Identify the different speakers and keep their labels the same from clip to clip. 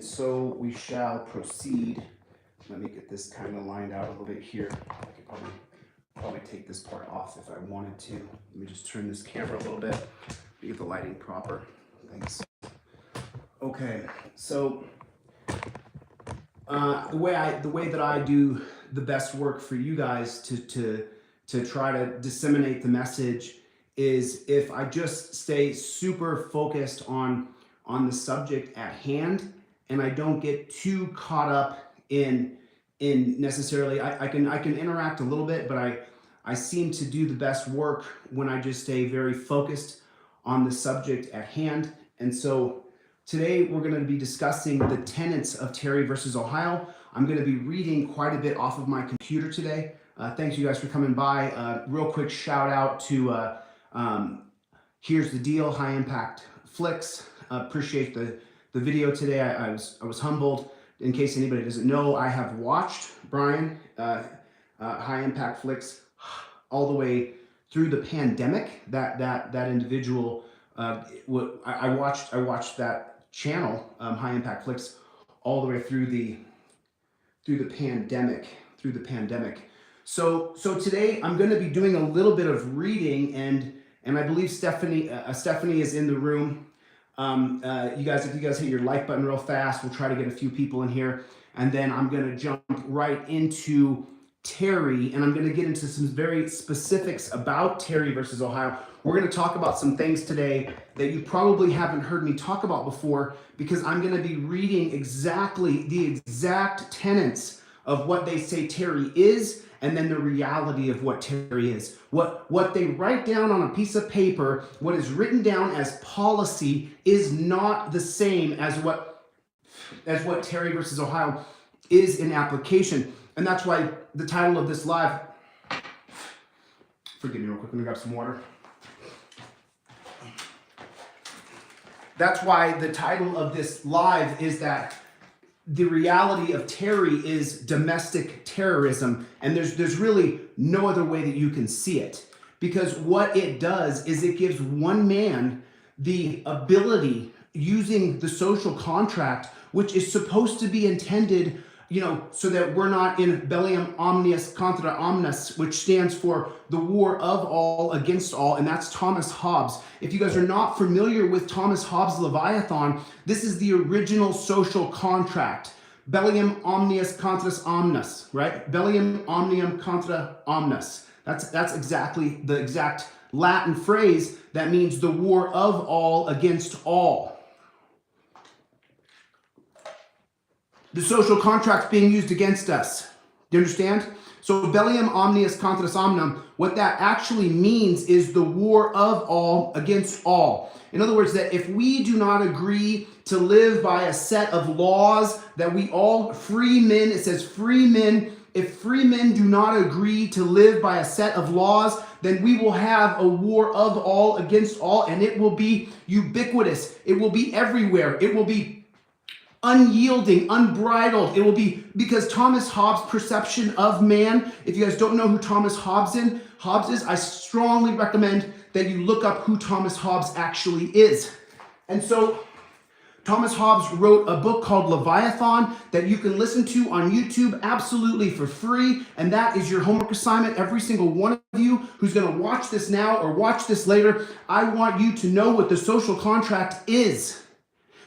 Speaker 1: And so we shall proceed. Let me get this kind of lined out a little bit here. I could probably take this part off if I wanted to. Let me just turn this camera a little bit to get the lighting proper. Thanks. Okay, so the way that I do the best work for you guys to try to disseminate the message is if I just stay super focused on the subject at hand, and I don't get too caught up in necessarily. I can interact a little bit, but I seem to do the best work when I just stay very focused on the subject at hand. And so today we're going to be discussing the tenets of Terry versus Ohio. I'm going to be reading quite a bit off of my computer today. Thanks you guys for coming by. Real quick shout out to Here's the Deal, High Impact Flicks. Appreciate the video today. I was humbled. In case anybody doesn't know, I have watched Brian High Impact Flicks all the way through the pandemic. That individual, I watched that channel, High Impact Flicks, all the way through the pandemic. So today I'm going to be doing a little bit of reading, and I believe Stephanie is in the room. If you guys hit your like button real fast, we'll try to get a few people in here, and then I'm going to jump right into Terry, and I'm going to get into some very specifics about Terry versus Ohio. We're going to talk about some things today that you probably haven't heard me talk about before, because I'm going to be reading exactly the exact tenets of what they say Terry is, and then the reality of what Terry is. What they write down on a piece of paper, what is written down as policy, is not the same as what Terry versus Ohio is in application. And that's why the title of this live, forgive me real quick, let me grab some water. That's why the title of this live is that the reality of Terry is domestic terrorism, and there's really no other way that you can see it, because what it does is it gives one man the ability, using the social contract, which is supposed to be intended, so that we're not in bellium omnius contra omnes, which stands for the war of all against all, and that's Thomas Hobbes. If you guys are not familiar with Thomas Hobbes' Leviathan, this is the original social contract. Bellium omnius contra omnes, right? Bellium omnium contra omnes. That's exactly the exact Latin phrase that means the war of all against all. The social contract's being used against us. Do you understand? So bellium omnius contra omnem, what that actually means is the war of all against all. In other words, that if we do not agree to live by a set of laws that we all, free men, it says free men, if free men do not agree to live by a set of laws, then we will have a war of all against all, and it will be ubiquitous. It will be everywhere. It will be unyielding, unbridled. It will be, because Thomas Hobbes' perception of man, if you guys don't know who Thomas Hobbes is, I strongly recommend that you look up who Thomas Hobbes actually is. And so Thomas Hobbes wrote a book called Leviathan that you can listen to on YouTube absolutely for free, and that is your homework assignment. Every single one of you who's going to watch this now or watch this later, I want you to know what the social contract is.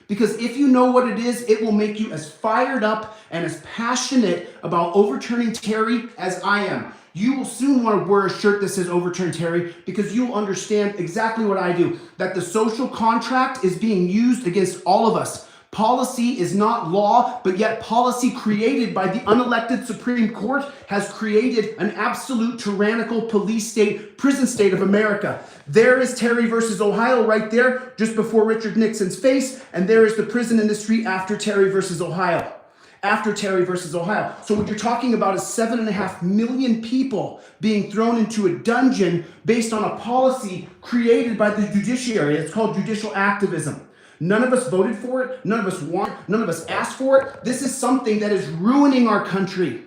Speaker 1: Because if you know what it is, it will make you as fired up and as passionate about overturning Terry as I am. You will soon want to wear a shirt that says overturn Terry, because you'll understand exactly what I do, that the social contract is being used against all of us. Policy is not law, but yet policy created by the unelected Supreme Court has created an absolute tyrannical police state, prison state of America. There is Terry versus Ohio right there, just before Richard Nixon's face, and there is the prison industry after Terry versus Ohio. After Terry versus Ohio. So what you're talking about is 7.5 million people being thrown into a dungeon based on a policy created by the judiciary. It's called judicial activism. None of us voted for it. None of us want it. None of us asked for it. This is something that is ruining our country.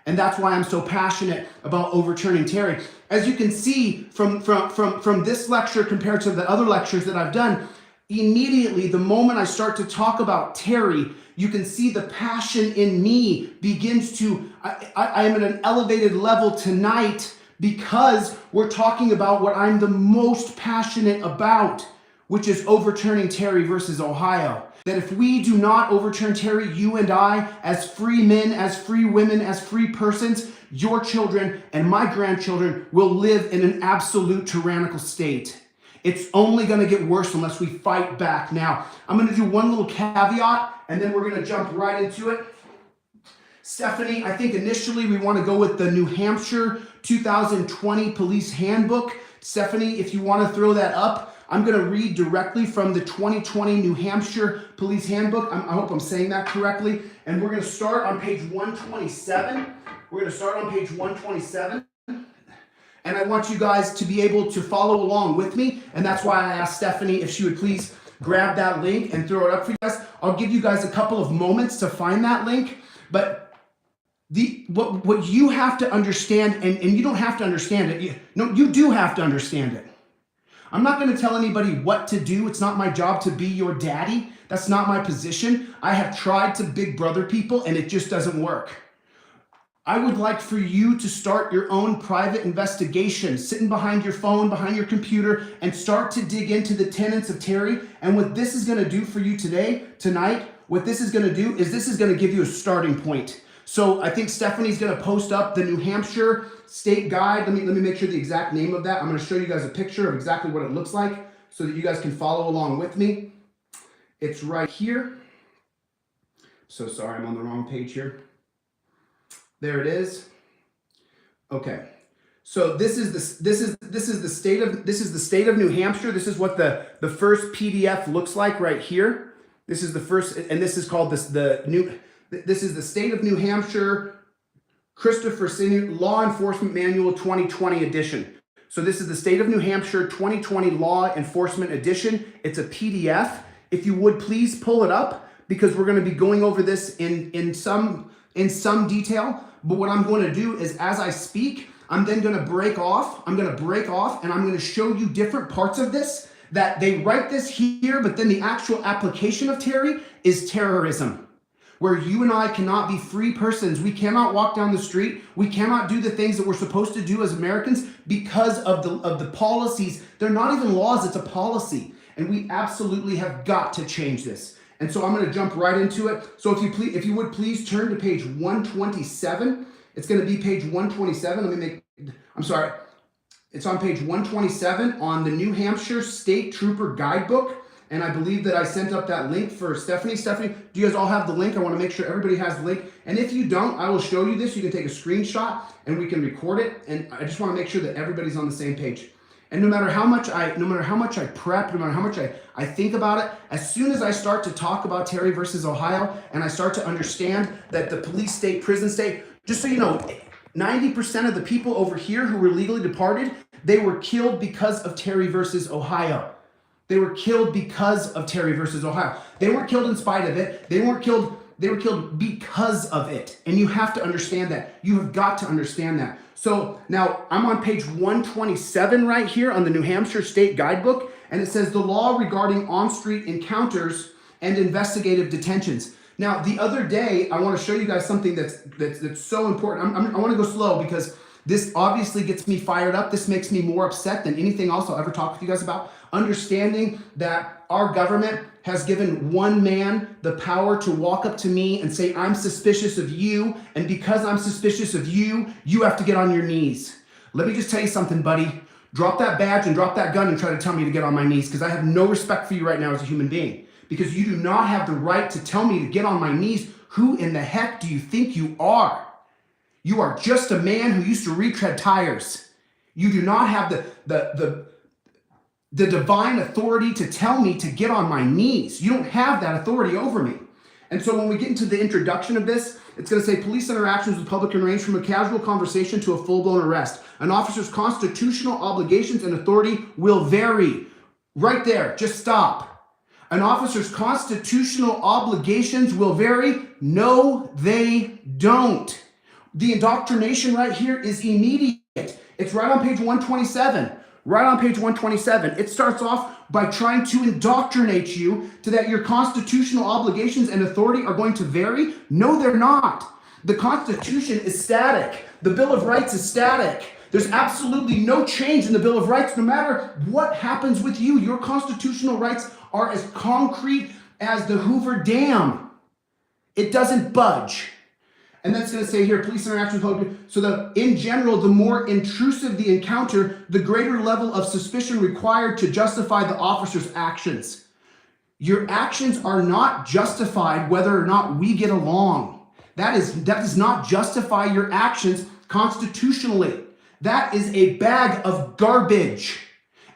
Speaker 1: And that's why I'm so passionate about overturning Terry. As you can see from this lecture compared to the other lectures that I've done, Immediately, the moment I start to talk about Terry, you can see the passion in me begins to, I am at an elevated level tonight because we're talking about what I'm the most passionate about, which is overturning Terry versus Ohio. That if we do not overturn Terry, you and I, as free men, as free women, as free persons, your children and my grandchildren will live in an absolute tyrannical state. It's only going to get worse unless we fight back. Now, I'm going to do one little caveat, and then we're going to jump right into it. Stephanie, I think initially we want to go with the New Hampshire 2020 Police Handbook. Stephanie, if you want to throw that up, I'm going to read directly from the 2020 New Hampshire Police Handbook. I hope I'm saying that correctly. And we're going to start on page 127. We're going to start on page 127. And I want you guys to be able to follow along with me. And that's why I asked Stephanie if she would please grab that link and throw it up for you guys. I'll give you guys a couple of moments to find that link. But what you have to understand, and you don't have to understand it. You do have to understand it. I'm not going to tell anybody what to do. It's not my job to be your daddy. That's not my position. I have tried to big brother people, and it just doesn't work. I would like for you to start your own private investigation, sitting behind your phone, behind your computer, and start to dig into the tenets of Terry. And what this is going to do for you tonight, what this is going to do is this is going to give you a starting point. So I think Stephanie's going to post up the New Hampshire State Guide. Let me make sure the exact name of that. I'm going to show you guys a picture of exactly what it looks like so that you guys can follow along with me. It's right here. So sorry, I'm on the wrong page here. There it is. Okay. So this is the state of New Hampshire. This is what the first PDF looks like right here. This is the first, and this is called this is the State of New Hampshire Christopher Senior Law Enforcement Manual 2020 edition. So this is the State of New Hampshire 2020 Law Enforcement Edition. It's a PDF. If you would please pull it up because we're going to be going over this in some detail. But what I'm going to do is as I speak, I'm then going to break off. I'm going to break off and I'm going to show you different parts of this that they write this here, but then the actual application of Terry is terrorism. Where you and I cannot be free persons. We cannot walk down the street. We cannot do the things that we're supposed to do as Americans because of the policies. They're not even laws, it's a policy. And we absolutely have got to change this. And so I'm going to jump right into it. So if you would please turn to page 127. It's going to be page 127. It's on page 127 on the New Hampshire State Trooper Guidebook. And I believe that I sent up that link for Stephanie. Stephanie, do you guys all have the link? I want to make sure everybody has the link. And if you don't, I will show you this. You can take a screenshot and we can record it. And I just want to make sure that everybody's on the same page. And no matter how much I prep, no matter how much I think about it, as soon as I start to talk about Terry versus Ohio and I start to understand that the police state, prison state, just so you know, 90% of the people over here who were legally departed, they were killed because of Terry versus Ohio. They were killed because of Terry versus Ohio. They weren't killed in spite of it. They were killed because of it. And you have to understand that. You have got to understand that. So now I'm on page 127 right here on the New Hampshire State Guidebook, and it says the law regarding on-street encounters and investigative detentions. Now, the other day, I want to show you guys something that's so important. I want to go slow because this obviously gets me fired up. This makes me more upset than anything else I'll ever talk with you guys about. Understanding that our government has given one man the power to walk up to me and say, I'm suspicious of you, and because I'm suspicious of you, you have to get on your knees. Let me just tell you something, buddy. Drop that badge and drop that gun and try to tell me to get on my knees, because I have no respect for you right now as a human being, because you do not have the right to tell me to get on my knees. Who in the heck do you think you are? You are just a man who used to retread tires. You do not have the divine authority to tell me to get on my knees. You don't have that authority over me. And so when we get into the introduction of this, it's going to say police interactions with public can range from a casual conversation to a full-blown arrest. An officer's constitutional obligations and authority will vary. Right there, just stop. An officer's constitutional obligations will vary. No, they don't. The indoctrination right here is immediate. It's right on page 127. Right on page 127. It starts off by trying to indoctrinate you to that your constitutional obligations and authority are going to vary. No, they're not. The Constitution is static. The Bill of Rights is static. There's absolutely no change in the Bill of Rights, no matter what happens with you. Your constitutional rights are as concrete as the Hoover Dam. It doesn't budge. And then it's going to say here, police interaction code. So in general, the more intrusive the encounter, the greater level of suspicion required to justify the officer's actions. Your actions are not justified whether or not we get along. That does not justify your actions constitutionally. That is a bag of garbage.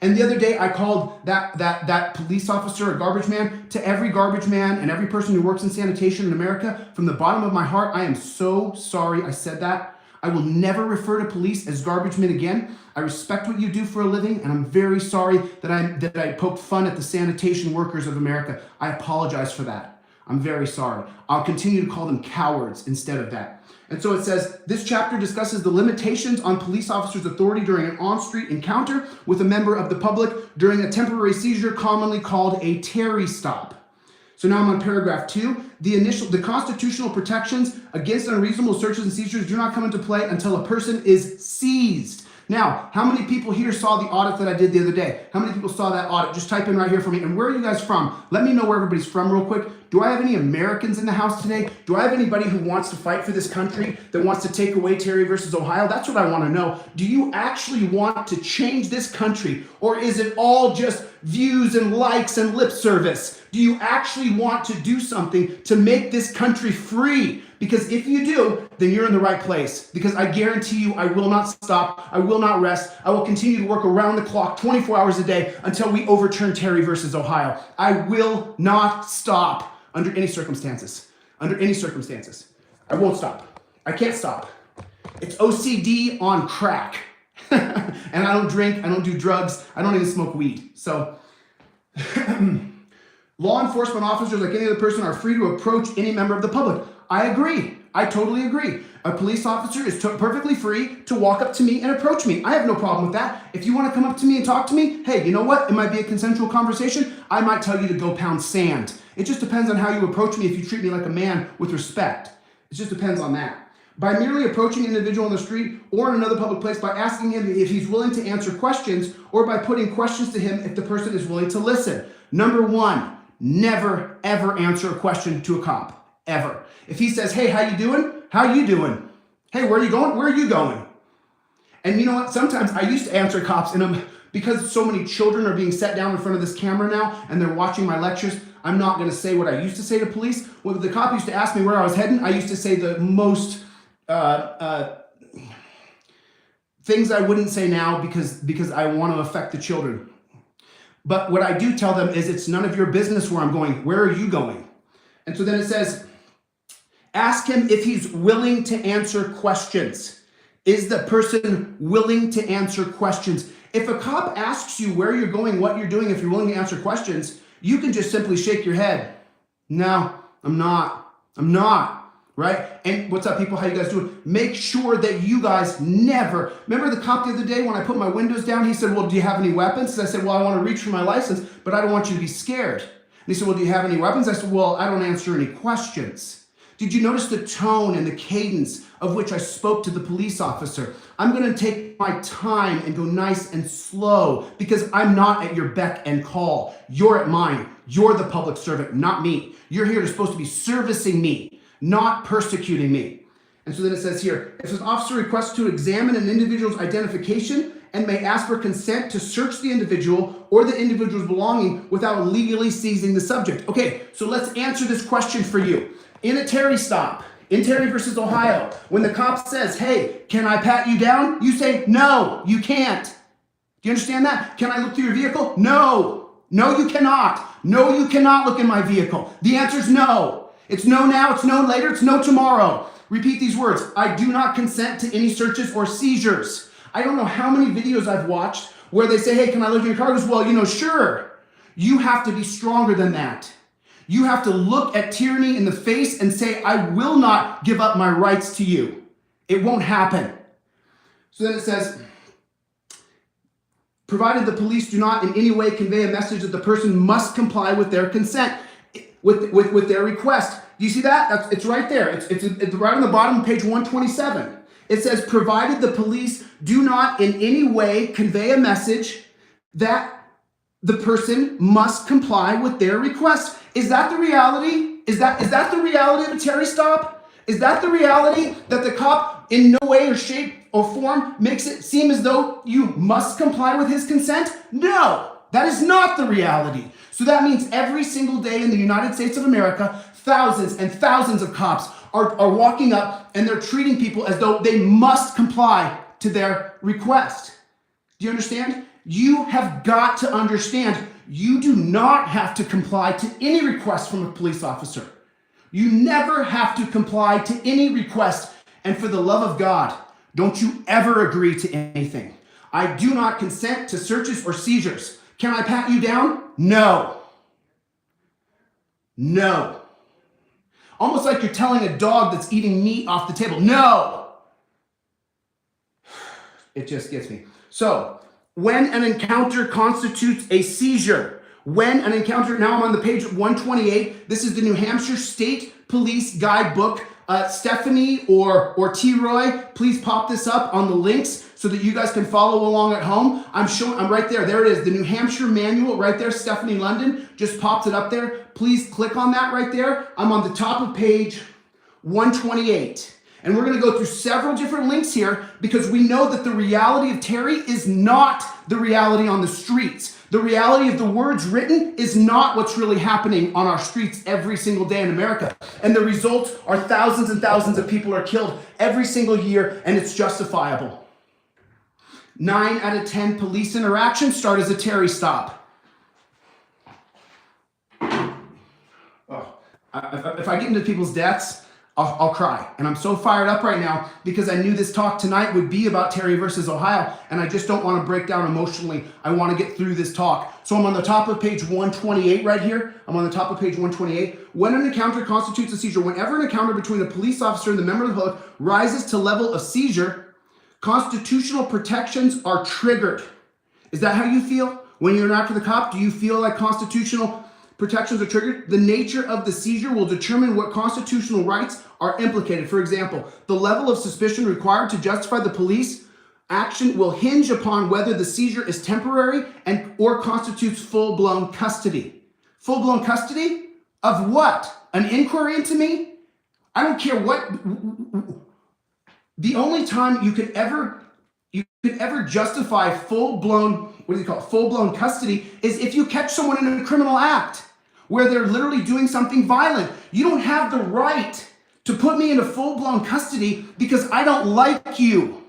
Speaker 1: And the other day I called that police officer a garbage man. To every garbage man and every person who works in sanitation in America, from the bottom of my heart, I am so sorry I said that. I will never refer to police as garbage men again. I respect what you do for a living, and I'm very sorry that I poked fun at the sanitation workers of America. I apologize for that. I'm very sorry. I'll continue to call them cowards instead of that. And so it says, this chapter discusses the limitations on police officers' authority during an on-street encounter with a member of the public during a temporary seizure commonly called a Terry stop. So now I'm on paragraph 2. The constitutional protections against unreasonable searches and seizures do not come into play until a person is seized. Now, how many people here saw the audit that I did the other day? How many people saw that audit? Just type in right here for me. And where are you guys from? Let me know where everybody's from real quick. Do I have any Americans in the house today? Do I have anybody who wants to fight for this country, that wants to take away Terry versus Ohio? That's what I want to know. Do you actually want to change this country, or is it all just views and likes and lip service? Do you actually want to do something to make this country free? Because if you do, then you're in the right place. Because I guarantee you, I will not stop. I will not rest. I will continue to work around the clock, 24 hours a day, until we overturn Terry versus Ohio. I will not stop under any circumstances. Under any circumstances. I won't stop. I can't stop. It's OCD on crack. And I don't drink. I don't do drugs. I don't even smoke weed. So law enforcement officers, like any other person, are free to approach any member of the public. I agree. I totally agree. A police officer is perfectly free to walk up to me and approach me. I have no problem with that. If you want to come up to me and talk to me, hey, you know what? It might be a consensual conversation. I might tell you to go pound sand. It just depends on how you approach me, if you treat me like a man with respect. It just depends on that. By merely approaching an individual on the street or in another public place, by asking him if he's willing to answer questions, or by putting questions to him if the person is willing to listen. Number 1, never, ever answer a question to a cop. Ever. If he says, hey, how you doing? How you doing? Hey, where are you going? Where are you going? And you know what? Sometimes I used to answer cops, and because so many children are being set down in front of this camera now, and they're watching my lectures, I'm not going to say what I used to say to police. When the cop used to ask me where I was heading, I used to say the most things I wouldn't say now because I want to affect the children. But what I do tell them is, it's none of your business where I'm going. Where are you going? And so then it says, ask him if he's willing to answer questions. Is the person willing to answer questions? If a cop asks you where you're going, what you're doing, if you're willing to answer questions, you can just simply shake your head. No, I'm not. I'm not. Right? And what's up, people? How you guys doing? Make sure that you guys never... Remember the cop the other day when I put my windows down? He said, well, do you have any weapons? I said, well, I want to reach for my license, but I don't want you to be scared. And he said, well, do you have any weapons? I said, well, I don't answer any questions. Did you notice the tone and the cadence of which I spoke to the police officer? I'm going to take my time and go nice and slow, because I'm not at your beck and call. You're at mine. You're the public servant, not me. You're here to supposed to be servicing me, not persecuting me. And so then it says here, if an officer requests to examine an individual's identification and may ask for consent to search the individual or the individual's belonging without legally seizing the subject. Okay, so let's answer this question for you. In a Terry stop, in Terry versus Ohio, when the cop says, hey, can I pat you down? You say, no, you can't. Do you understand that? Can I look through your vehicle? No. No, you cannot. No, you cannot look in my vehicle. The answer is no. It's no now, it's no later, it's no tomorrow. Repeat these words. I do not consent to any searches or seizures. I don't know how many videos I've watched where they say, hey, can I look in your car? I goes, well, sure. You have to be stronger than that. You have to look at tyranny in the face and say, I will not give up my rights to you. It won't happen. So then it says, provided the police do not in any way convey a message that the person must comply with their consent, with their request. Do you see that? It's right there. It's right on the bottom of page 127. It says, provided the police do not in any way convey a message that the person must comply with their request. Is that the reality? Is that the reality of a Terry stop? Is that the reality that the cop in no way or shape or form makes it seem as though you must comply with his consent? No, that is not the reality. So that means every single day in the United States of America, thousands and thousands of cops are walking up and they're treating people as though they must comply to their request. Do you understand? You have got to understand, you do not have to comply to any request from a police officer. You never have to comply to any request. And for the love of God, don't you ever agree to anything. I do not consent to searches or seizures. Can I pat you down? No. No. Almost like you're telling a dog that's eating meat off the table. No. It just gets me. So, when an encounter constitutes a seizure, now I'm on the page 128. This is the New Hampshire State Police Guidebook. Stephanie or T. Roy, please pop this up on the links so that you guys can follow along at home. I'm right there. There it is. The New Hampshire manual right there. Stephanie London just popped it up there. Please click on that right there. I'm on the top of page 128. And we're going to go through several different links here because we know that the reality of Terry is not the reality on the streets. The reality of the words written is not what's really happening on our streets every single day in America. And the results are thousands and thousands of people are killed every single year, and it's justifiable. 9 out of 10 police interactions start as a Terry stop. Oh, if I get into people's deaths, I'll cry. And I'm so fired up right now because I knew this talk tonight would be about Terry versus Ohio, and I just don't want to break down emotionally. I want to get through this talk. So I'm on the top of page 128 right here. I'm on the top of page 128. When an encounter constitutes a seizure, whenever an encounter between a police officer and the member of the public rises to level of seizure, constitutional protections are triggered. Is that how you feel? When you interact with a cop, do you feel like constitutional protections are triggered? The nature of the seizure will determine what constitutional rights are implicated. For example, the level of suspicion required to justify the police action will hinge upon whether the seizure is temporary or constitutes full-blown custody. Full-blown custody of what? An inquiry into me? I don't care what. The only time you could ever justify full-blown, full-blown custody is if you catch someone in a criminal act where they're literally doing something violent. You don't have the right to put me into full-blown custody because I don't like you.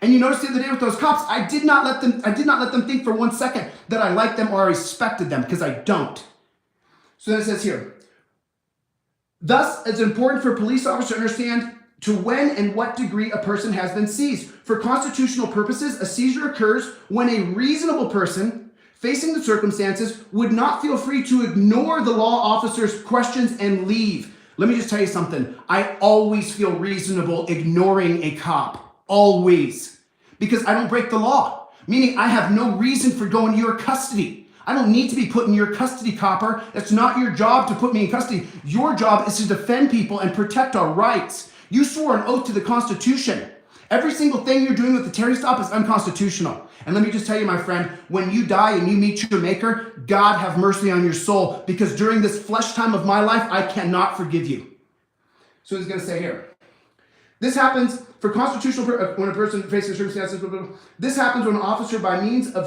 Speaker 1: And you notice the other day with those cops, I did not let them think for 1 second that I liked them or I respected them, because I don't. So then it says here, thus, it's important for a police officer to understand to when and what degree a person has been seized. For constitutional purposes, a seizure occurs when a reasonable person facing the circumstances would not feel free to ignore the law officer's questions and leave. Let me just tell you something. I always feel reasonable ignoring a cop. Always. Because I don't break the law. Meaning I have no reason for going to your custody. I don't need to be put in your custody, copper. It's not your job to put me in custody. Your job is to defend people and protect our rights. You swore an oath to the Constitution. Every single thing you're doing with the Terry stop is unconstitutional. And let me just tell you, my friend, when you die and you meet your maker, God have mercy on your soul, because during this flesh time of my life, I cannot forgive you. So he's going to say here, this happens for constitutional, when a person faces circumstances, this happens when an officer by means of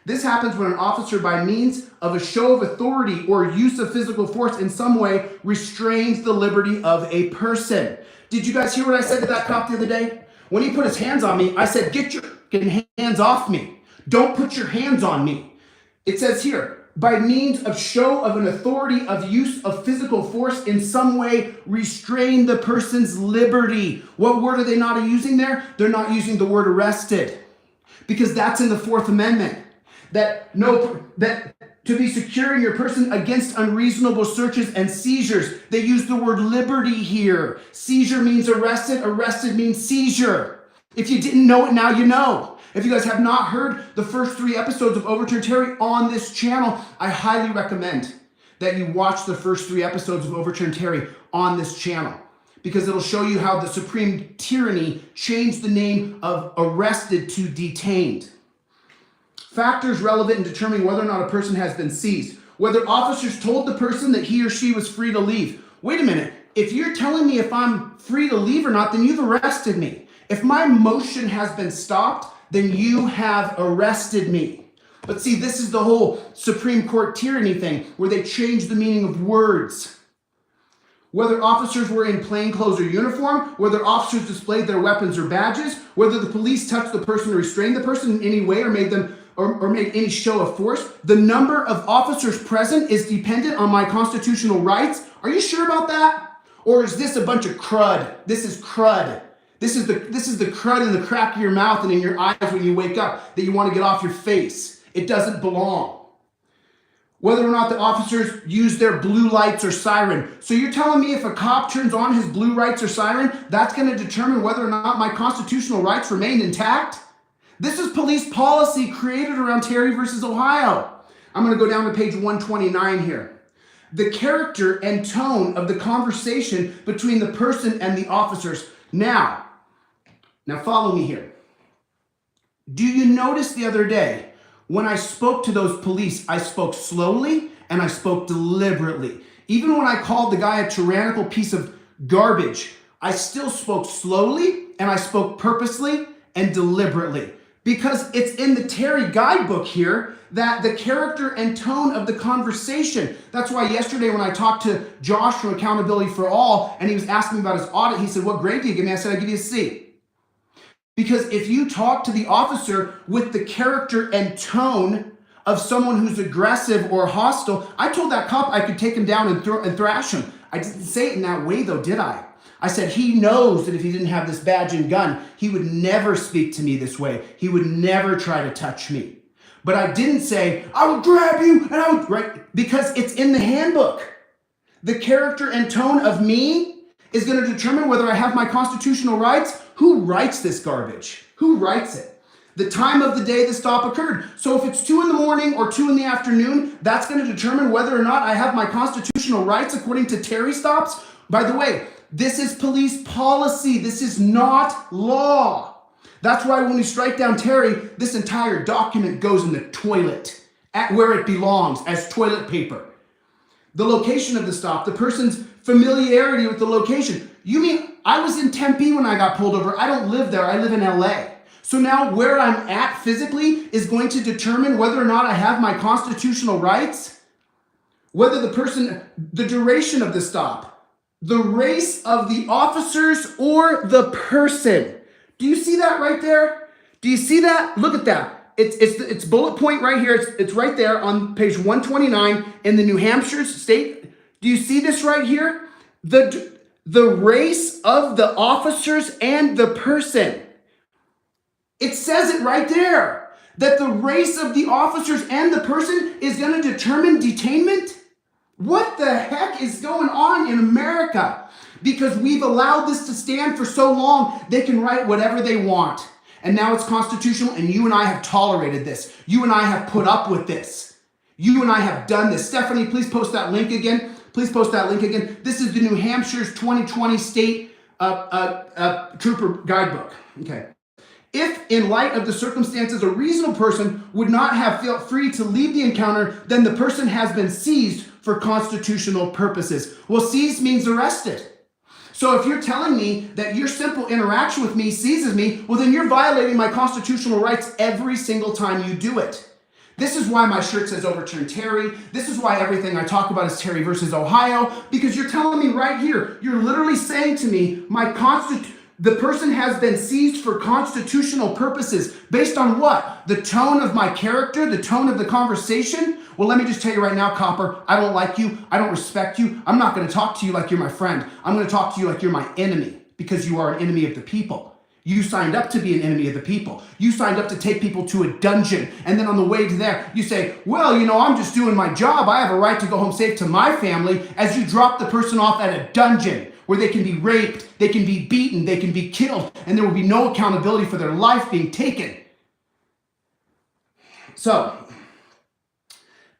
Speaker 1: This happens when an officer by means of a show of authority or use of physical force in some way restrains the liberty of a person. Did you guys hear what I said to that cop the other day? When he put his hands on me, I said, get your hands off me. Don't put your hands on me. It says here, by means of show of an authority of use of physical force in some way restrain the person's liberty. What word are they not using there? They're not using the word arrested, because that's in the Fourth Amendment. That to be securing your person against unreasonable searches and seizures. They use the word liberty here. Seizure means arrested. Arrested means seizure. If you didn't know it, now you know. If you guys have not heard the first 3 episodes of Overturn Terry on this channel, I highly recommend that you watch the first 3 episodes of Overturn Terry on this channel, because it'll show you how the supreme tyranny changed the name of arrested to detained. Factors relevant in determining whether or not a person has been seized. Whether officers told the person that he or she was free to leave. Wait a minute. If you're telling me if I'm free to leave or not, then you've arrested me. If my motion has been stopped, then you have arrested me. But see, this is the whole Supreme Court tyranny thing, where they change the meaning of words. Whether officers were in plain clothes or uniform, whether officers displayed their weapons or badges, whether the police touched the person or restrained the person in any way or made any show of force. The number of officers present is dependent on my constitutional rights. Are you sure about that? Or is this a bunch of crud? This is crud. This is the crud in the crack of your mouth and in your eyes when you wake up that you want to get off your face. It doesn't belong. Whether or not the officers use their blue lights or siren. So you're telling me if a cop turns on his blue lights or siren, that's going to determine whether or not my constitutional rights remain intact? This is police policy created around Terry versus Ohio. I'm going to go down to page 129 here. The character and tone of the conversation between the person and the officers. Now follow me here. Do you notice the other day when I spoke to those police, I spoke slowly and I spoke deliberately. Even when I called the guy a tyrannical piece of garbage, I still spoke slowly and I spoke purposely and deliberately. Because it's in the Terry guidebook here that the character and tone of the conversation. That's why yesterday when I talked to Josh from Accountability for All and he was asking me about his audit, he said, "What grade do you give me?" I said, "I give you a C." Because if you talk to the officer with the character and tone of someone who's aggressive or hostile, I told that cop I could take him down and thrash him. I didn't say it in that way though, did I? I said, he knows that if he didn't have this badge and gun, he would never speak to me this way. He would never try to touch me. But I didn't say, I would grab you and I would, right? Because it's in the handbook. The character and tone of me is going to determine whether I have my constitutional rights. Who writes this garbage? Who writes it? The time of the day the stop occurred. So if it's 2 in the morning or 2 in the afternoon, that's going to determine whether or not I have my constitutional rights according to Terry stops. By the way, this is police policy. This is not law. That's why when we strike down Terry, this entire document goes in the toilet at where it belongs as toilet paper. The location of the stop, the person's familiarity with the location. You mean I was in Tempe when I got pulled over? I don't live there. I live in LA. So now where I'm at physically is going to determine whether or not I have my constitutional rights, whether the duration of the stop, the race of the officers or the person. Do you see that right there? Do you see that? Look at that. It's bullet point right here. It's right there on page 129 in the New Hampshire state. Do you see this right here? The race of the officers and the person. It says it right there that the race of the officers and the person is going to determine detainment. What the heck is going on in America? Because we've allowed this to stand for so long, they can write whatever they want. And now it's constitutional, and you and I have tolerated this. You and I have put up with this. You and I have done this. Stephanie, please post that link again. Please post that link again. This is the New Hampshire's 2020 state trooper guidebook. Okay. If, in light of the circumstances, a reasonable person would not have felt free to leave the encounter, then the person has been seized for constitutional purposes. Well, seized means arrested. So if you're telling me that your simple interaction with me seizes me, well, then you're violating my constitutional rights every single time you do it. This is why my shirt says Overturn Terry. This is why everything I talk about is Terry versus Ohio, because you're telling me right here, you're literally saying to me, the person has been seized for constitutional purposes. Based on what? The tone of my character, the tone of the conversation? Well, let me just tell you right now, Copper, I don't like you. I don't respect you. I'm not going to talk to you like you're my friend. I'm going to talk to you like you're my enemy, because you are an enemy of the people. You signed up to be an enemy of the people. You signed up to take people to a dungeon. And then on the way to there, you say, well, I'm just doing my job. I have a right to go home safe to my family, as you drop the person off at a dungeon where they can be raped, they can be beaten, they can be killed, and there will be no accountability for their life being taken. So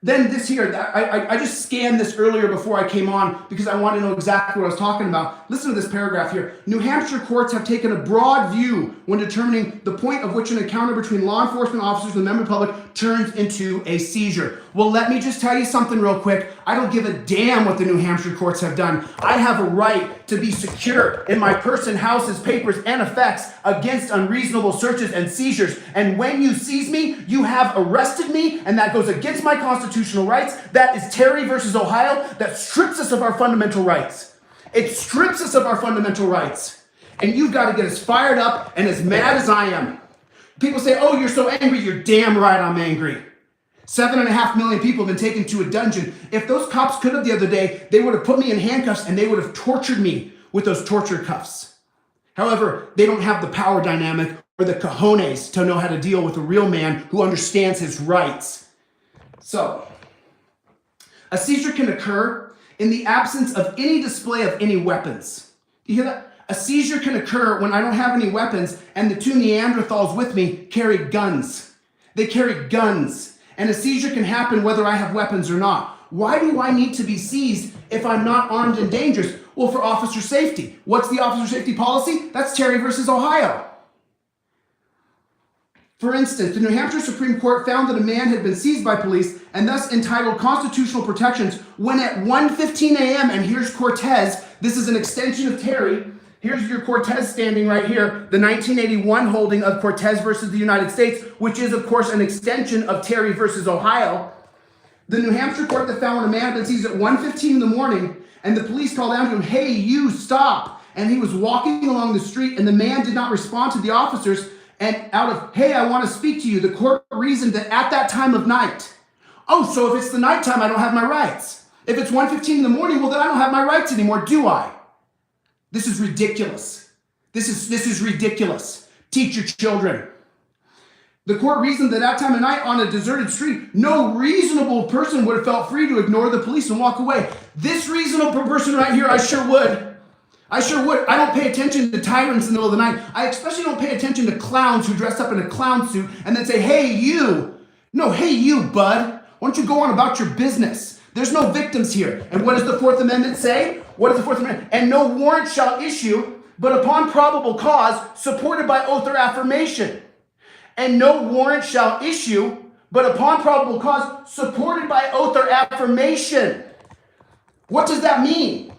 Speaker 1: then this here, I just scanned this earlier before I came on because I want to know exactly what I was talking about. Listen to this paragraph here. New Hampshire courts have taken a broad view when determining the point of which an encounter between law enforcement officers and the member public turns into a seizure. Well, let me just tell you something real quick. I don't give a damn what the New Hampshire courts have done. I have a right to be secure in my person, houses, papers, and effects against unreasonable searches and seizures. And when you seize me, you have arrested me, and that goes against my constitutional rights. That is Terry versus Ohio. That strips us of our fundamental rights. It strips us of our fundamental rights. And you've got to get as fired up and as mad as I am. People say, oh, you're so angry. You're damn right I'm angry. 7.5 million people have been taken to a dungeon. If those cops could have the other day, they would have put me in handcuffs and they would have tortured me with those torture cuffs. However, they don't have the power dynamic or the cojones to know how to deal with a real man who understands his rights. So, a seizure can occur in the absence of any display of any weapons. Do you hear that? A seizure can occur when I don't have any weapons and the two Neanderthals with me carry guns. They carry guns. And a seizure can happen whether I have weapons or not. Why do I need to be seized if I'm not armed and dangerous? Well, for officer safety. What's the officer safety policy? That's Terry versus Ohio. For instance, the New Hampshire Supreme Court found that a man had been seized by police and thus entitled constitutional protections when at 1:15 a.m., and here's Cortez, this is an extension of Terry. Here's your Cortez standing right here, the 1981 holding of Cortez versus the United States, which is, of course, an extension of Terry versus Ohio. The New Hampshire court that found when a man had been seized at 1:15 in the morning, and the police called out to him, hey, you, stop. And he was walking along the street, and the man did not respond to the officers, and out of, hey, I want to speak to you, the court reasoned that at that time of night, oh, so if it's the nighttime, I don't have my rights. If it's 1:15 in the morning, well, then I don't have my rights anymore, do I? This is ridiculous. This is ridiculous. Teach your children. The court reasoned that at time of night on a deserted street, no reasonable person would have felt free to ignore the police and walk away. This reasonable person right here, I sure would. I sure would. I don't pay attention to tyrants in the middle of the night. I especially don't pay attention to clowns who dress up in a clown suit and then say, hey, you. No, hey, you, bud. Why don't you go on about your business? There's no victims here. And what does the Fourth Amendment say? What does the Fourth Amendment? And no warrant shall issue, but upon probable cause, supported by oath or affirmation. And no warrant shall issue, but upon probable cause, supported by oath or affirmation. What does that mean?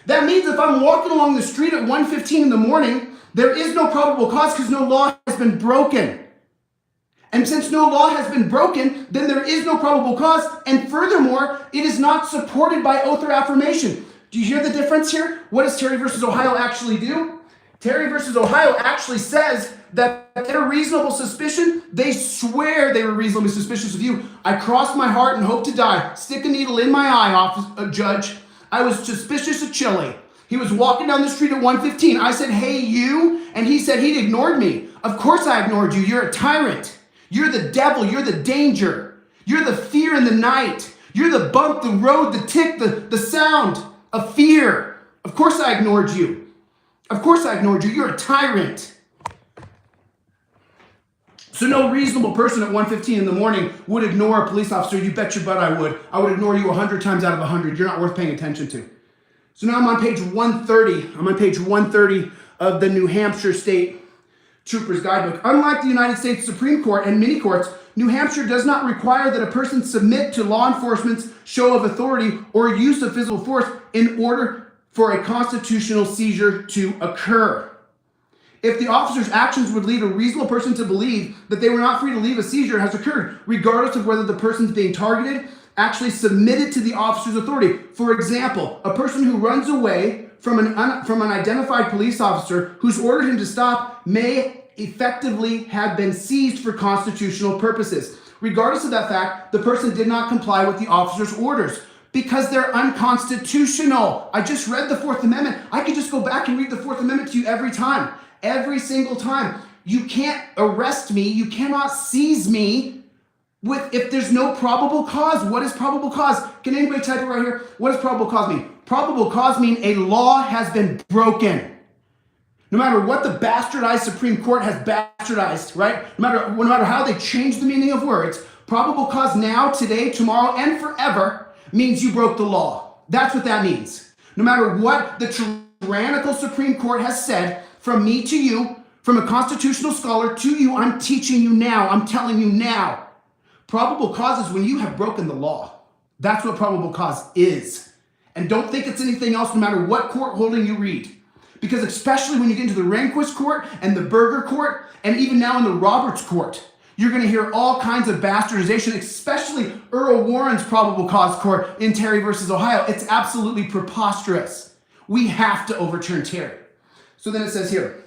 Speaker 1: That means if I'm walking along the street at 1:15 in the morning, there is no probable cause because no law has been broken. And since no law has been broken, then there is no probable cause. And furthermore, it is not supported by oath or affirmation. Do you hear the difference here? What does Terry versus Ohio actually do? Terry versus Ohio actually says that their reasonable suspicion, they swear they were reasonably suspicious of you. I crossed my heart and hope to die. Stick a needle in my eye, judge. I was suspicious of Chile. He was walking down the street at 1:15. I said, hey, you. And he said he'd ignored me. Of course I ignored you. You're a tyrant. You're the devil. You're the danger. You're the fear in the night. You're the bump, the road, the tick, the sound of fear. Of course I ignored you. Of course I ignored you. You're a tyrant. So no reasonable person at 1:15 in the morning would ignore a police officer. You bet your butt I would. I would ignore you 100 times out of 100. You're not worth paying attention to. So now I'm on page 130. I'm on page 130 of the New Hampshire State Trooper's Guidebook. Unlike the United States Supreme Court and many courts, New Hampshire does not require that a person submit to law enforcement's show of authority or use of physical force in order for a constitutional seizure to occur. If the officer's actions would lead a reasonable person to believe that they were not free to leave, a seizure has occurred, regardless of whether the person's being targeted actually submitted to the officer's authority. For example, a person who runs away from an identified police officer who's ordered him to stop may effectively have been seized for constitutional purposes. Regardless of that fact, the person did not comply with the officer's orders because they're unconstitutional. I just read the Fourth Amendment. I could just go back and read the Fourth Amendment to you every time. Every single time. You can't arrest me. You cannot seize me if there's no probable cause. What is probable cause? Can anybody type it right here? What does probable cause mean? Probable cause means a law has been broken. No matter what the bastardized Supreme Court has bastardized, right? No matter how they change the meaning of words, Probable cause now, today, tomorrow, and forever means you broke the law. That's what that means. No matter what the tyrannical Supreme Court has said, from me to you, from a constitutional scholar to you, I'm teaching you now. I'm telling you now. Probable cause is when you have broken the law. That's what probable cause is. And don't think it's anything else, no matter what court holding you read. Because especially when you get into the Rehnquist court and the Berger court, and even now in the Roberts court, you're going to hear all kinds of bastardization, especially Earl Warren's probable cause court in Terry versus Ohio. It's absolutely preposterous. We have to overturn Terry. So then it says here,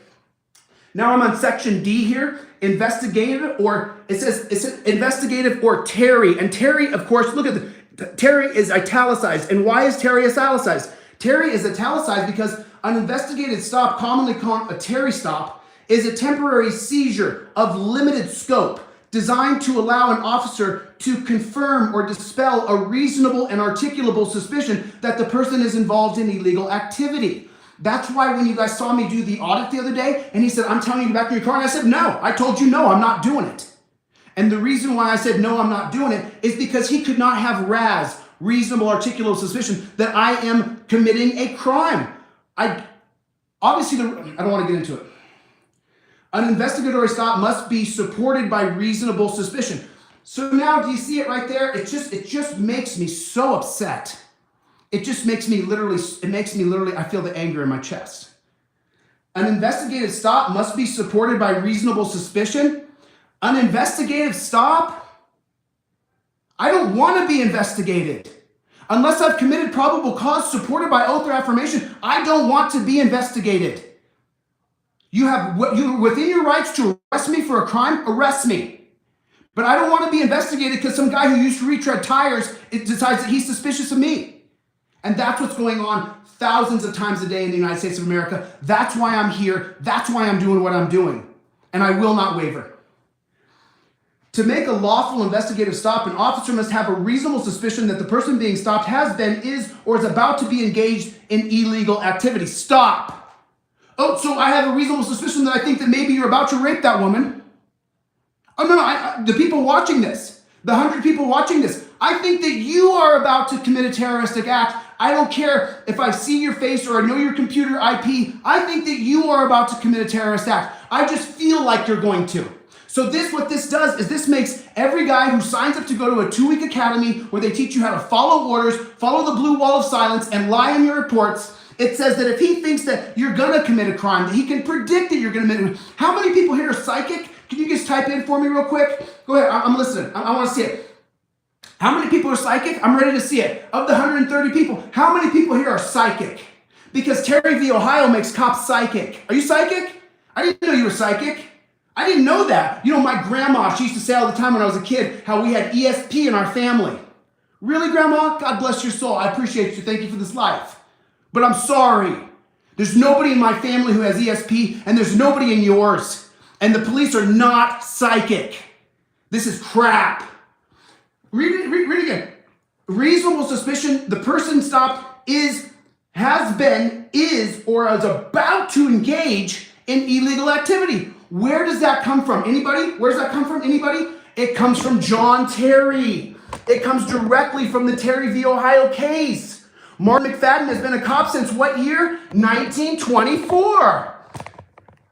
Speaker 1: now I'm on section D here, investigative, or it says investigative or Terry. And Terry, of course, look at Terry is italicized. And why is Terry italicized? Terry is italicized because an investigative stop, commonly called a Terry stop, is a temporary seizure of limited scope designed to allow an officer to confirm or dispel a reasonable and articulable suspicion that the person is involved in illegal activity. That's why when you guys saw me do the audit the other day, and he said, I'm telling you to get back in your car, and I said, no, I told you no, I'm not doing it. And the reason why I said, no, I'm not doing it is because he could not have RAS, reasonable articulable suspicion, that I am committing a crime. I don't want to get into it. An investigatory stop must be supported by reasonable suspicion. So now, do you see it right there? It just makes me so upset. It just makes me literally, I feel the anger in my chest. An investigative stop must be supported by reasonable suspicion. An investigative stop? I don't want to be investigated. Unless I've committed probable cause supported by oath or affirmation, I don't want to be investigated. You're within your rights to arrest me for a crime, arrest me. But I don't want to be investigated because some guy who used to retread tires decides that he's suspicious of me. And that's what's going on thousands of times a day in the United States of America. That's why I'm here. That's why I'm doing what I'm doing. And I will not waver. To make a lawful investigative stop, an officer must have a reasonable suspicion that the person being stopped has been, is, or is about to be engaged in illegal activity. Stop. Oh, so I have a reasonable suspicion that I think that maybe you're about to rape that woman. Oh, no, the people watching this, the 100 people watching this, I think that you are about to commit a terroristic act. I don't care if I see your face or I know your computer IP. I think that you are about to commit a terrorist act. I just feel like you're going to. So what this does is this makes every guy who signs up to go to a 2-week academy where they teach you how to follow orders, follow the blue wall of silence, and lie in your reports. It says that if he thinks that you're going to commit a crime, that he can predict that you're going to commit. How many people here are psychic? Can you just type in for me real quick? Go ahead. I'm listening. I want to see it. How many people are psychic? I'm ready to see it. Of the 130 people, how many people here are psychic? Because Terry v. Ohio makes cops psychic. Are you psychic? I didn't know you were psychic. I didn't know that. You know, my grandma, she used to say all the time when I was a kid how we had ESP in our family. Really, Grandma? God bless your soul. I appreciate you. Thank you for this life. But I'm sorry. There's nobody in my family who has ESP, and there's nobody in yours. And the police are not psychic. This is crap. Read it again. Reasonable suspicion, the person stopped has been, is, or is about to engage in illegal activity. Where does that come from? Anybody? Where does that come from? Anybody? It comes from John Terry. It comes directly from the Terry v. Ohio case. Martin McFadden has been a cop since what year? 1924.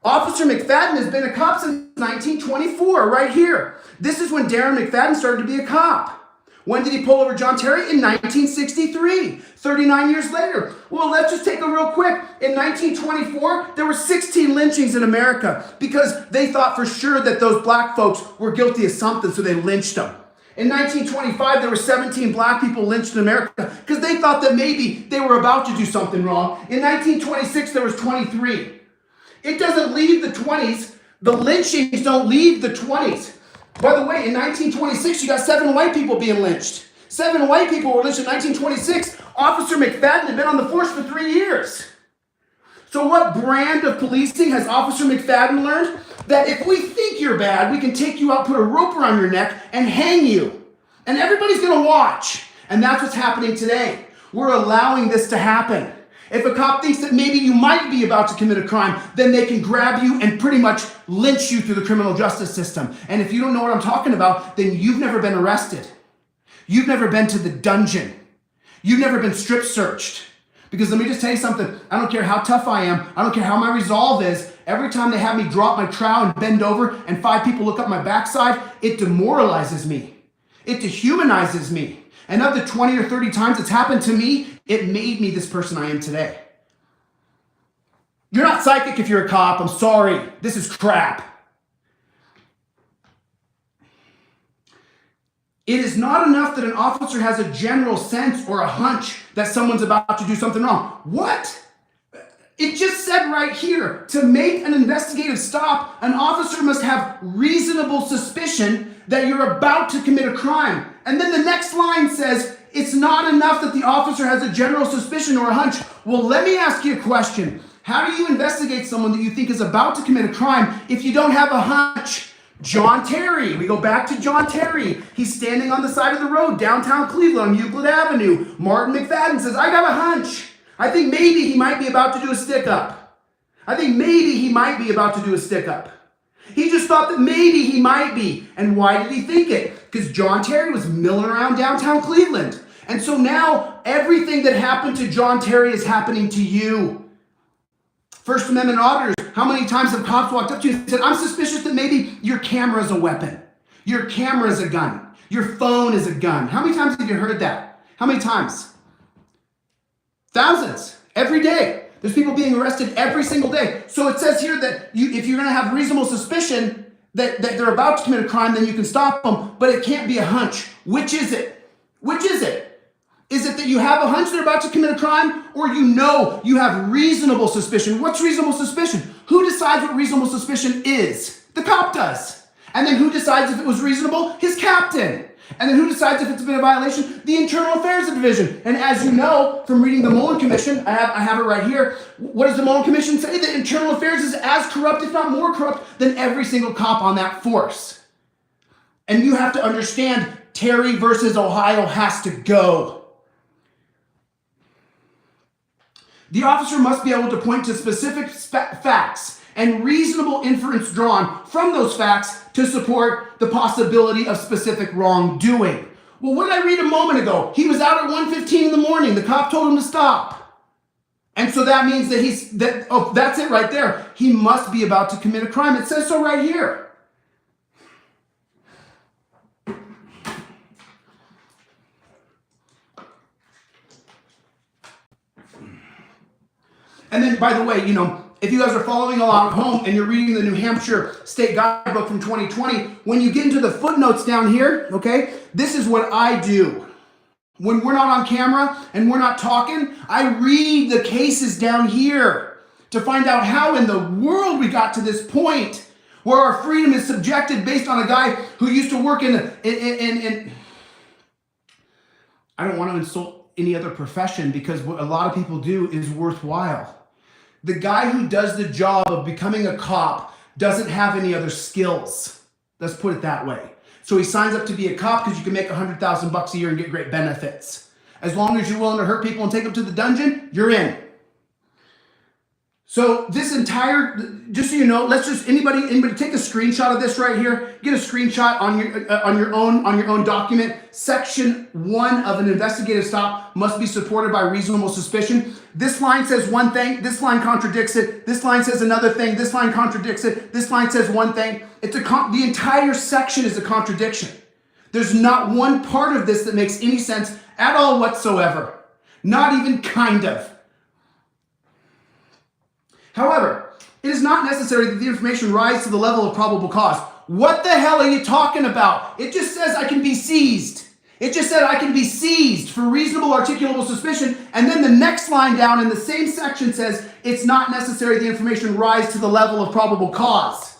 Speaker 1: Officer McFadden has been a cop since 1924, right here. This is when Darren McFadden started to be a cop. When did he pull over John Terry? In 1963, 39 years later. Well, let's just take a real quick. In 1924, there were 16 lynchings in America because they thought for sure that those black folks were guilty of something, so they lynched them. In 1925, there were 17 black people lynched in America because they thought that maybe they were about to do something wrong. In 1926, there was 23. It doesn't leave the 20s. The lynchings don't leave the 20s. By the way, in 1926, you got 7 white people being lynched. 7 white people were lynched in 1926. Officer McFadden had been on the force for 3 years. So what brand of policing has Officer McFadden learned? That if we think you're bad, we can take you out, put a rope around your neck, and hang you. And everybody's going to watch. And that's what's happening today. We're allowing this to happen. If a cop thinks that maybe you might be about to commit a crime, then they can grab you and pretty much lynch you through the criminal justice system. And if you don't know what I'm talking about, then you've never been arrested. You've never been to the dungeon. You've never been strip searched. Because let me just tell you something. I don't care how tough I am. I don't care how my resolve is. Every time they have me drop my trowel and bend over and 5 people look up my backside, it demoralizes me. It dehumanizes me. And of the 20 or 30 times it's happened to me, it made me this person I am today. You're not psychic if you're a cop. I'm sorry. This is crap. It is not enough that an officer has a general sense or a hunch that someone's about to do something wrong. What? It just said right here, to make an investigative stop, an officer must have reasonable suspicion that you're about to commit a crime. And then the next line says, it's not enough that the officer has a general suspicion or a hunch. Well, let me ask you a question. How do you investigate someone that you think is about to commit a crime if you don't have a hunch? John Terry. We go back to John Terry. He's standing on the side of the road, downtown Cleveland on Euclid Avenue. Martin McFadden says, I got a hunch. I think maybe he might be about to do a stick-up. I think maybe he might be about to do a stick-up. He just thought that maybe he might be. And why did he think it? Because John Terry was milling around downtown Cleveland. And so now everything that happened to John Terry is happening to you. First Amendment auditors, how many times have cops walked up to you and said, I'm suspicious that maybe your camera is a weapon. Your camera is a gun. Your phone is a gun. How many times have you heard that? How many times? Thousands. Every day. There's people being arrested every single day. So it says here that if you're going to have reasonable suspicion that they're about to commit a crime, then you can stop them. But it can't be a hunch. Which is it? Which is it? Is it that you have a hunch they're about to commit a crime, or you know you have reasonable suspicion? What's reasonable suspicion? Who decides what reasonable suspicion is? The cop does. And then who decides if it was reasonable? His captain. And then who decides if it's been a violation? The Internal Affairs Division. And as you know from reading the Mullen Commission, I have it right here. What does the Mullen Commission say? The Internal Affairs is as corrupt, if not more corrupt, than every single cop on that force. And you have to understand, Terry versus Ohio has to go. The officer must be able to point to specific facts and reasonable inference drawn from those facts to support the possibility of specific wrongdoing. Well, what did I read a moment ago? He was out at 1:15 in the morning. The cop told him to stop. And so that means that that's it right there. He must be about to commit a crime. It says so right here. And then, by the way, if you guys are following along at home and you're reading the New Hampshire State Guidebook from 2020, when you get into the footnotes down here, okay, this is what I do. When we're not on camera and we're not talking, I read the cases down here to find out how in the world we got to this point where our freedom is subjected based on a guy who used to work in I don't want to insult any other profession, because what a lot of people do is worthwhile. The guy who does the job of becoming a cop doesn't have any other skills. Let's put it that way. So he signs up to be a cop because you can make $100,000 a year and get great benefits. As long as you're willing to hurt people and take them to the dungeon, you're in. So this entire, just so you know, let's just anybody take a screenshot of this right here. Get a screenshot on your own document. Section 1 of an investigative stop must be supported by reasonable suspicion. This line says one thing. This line contradicts it. This line says another thing. This line contradicts it. This line says one thing. The entire section is a contradiction. There's not one part of this that makes any sense at all whatsoever. Not even kind of. However, it is not necessary that the information rise to the level of probable cause. What the hell are you talking about? It just says I can be seized. It just said I can be seized for reasonable articulable suspicion. And then the next line down in the same section says it's not necessary the information rise to the level of probable cause.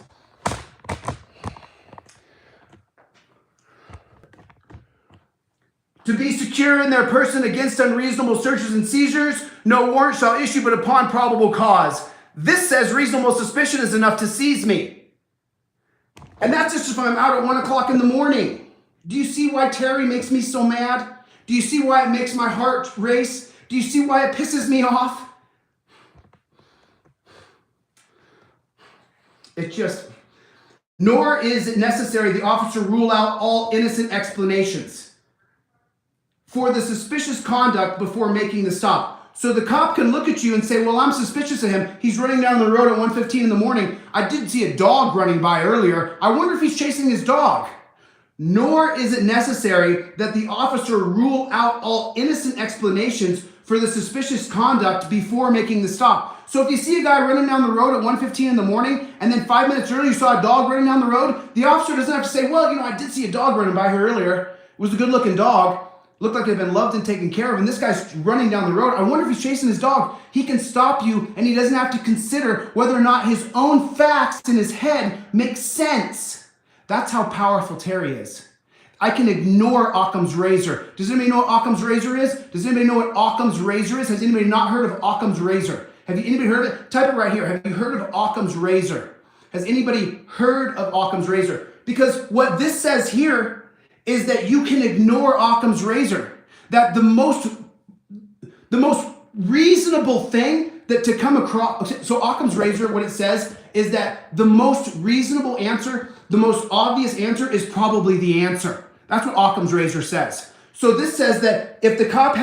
Speaker 1: To be secure in their person against unreasonable searches and seizures, no warrant shall issue but upon probable cause. This says reasonable suspicion is enough to seize me. And that's just if I'm out at 1 o'clock in the morning. Do you see why Terry makes me so mad? Do you see why it makes my heart race? Do you see why it pisses me off? It's just, nor is it necessary the officer rule out all innocent explanations for the suspicious conduct before making the stop. So the cop can look at you and say, well, I'm suspicious of him. He's running down the road at 1:15 in the morning. I did see a dog running by earlier. I wonder if he's chasing his dog. Nor is it necessary that the officer rule out all innocent explanations for the suspicious conduct before making the stop. So if you see a guy running down the road at 1:15 in the morning, and then 5 minutes earlier you saw a dog running down the road, the officer doesn't have to say, well, I did see a dog running by here earlier. It was a good-looking dog. Looked like it had been loved and taken care of, and this guy's running down the road. I wonder if he's chasing his dog. He can stop you, and he doesn't have to consider whether or not his own facts in his head make sense. That's how powerful Terry is. I can ignore Occam's razor. Does anybody know what Occam's razor is? Does anybody know what Occam's razor is? Has anybody not heard of Occam's razor? Anybody heard of it? Type it right here. Have you heard of Occam's razor? Has anybody heard of Occam's razor? Because what this says here is that you can ignore Occam's razor. That the most reasonable thing that to come across, so Occam's razor, what it says is that the most reasonable answer, the most obvious answer is probably the answer. That's what Occam's razor says. So this says that if the cop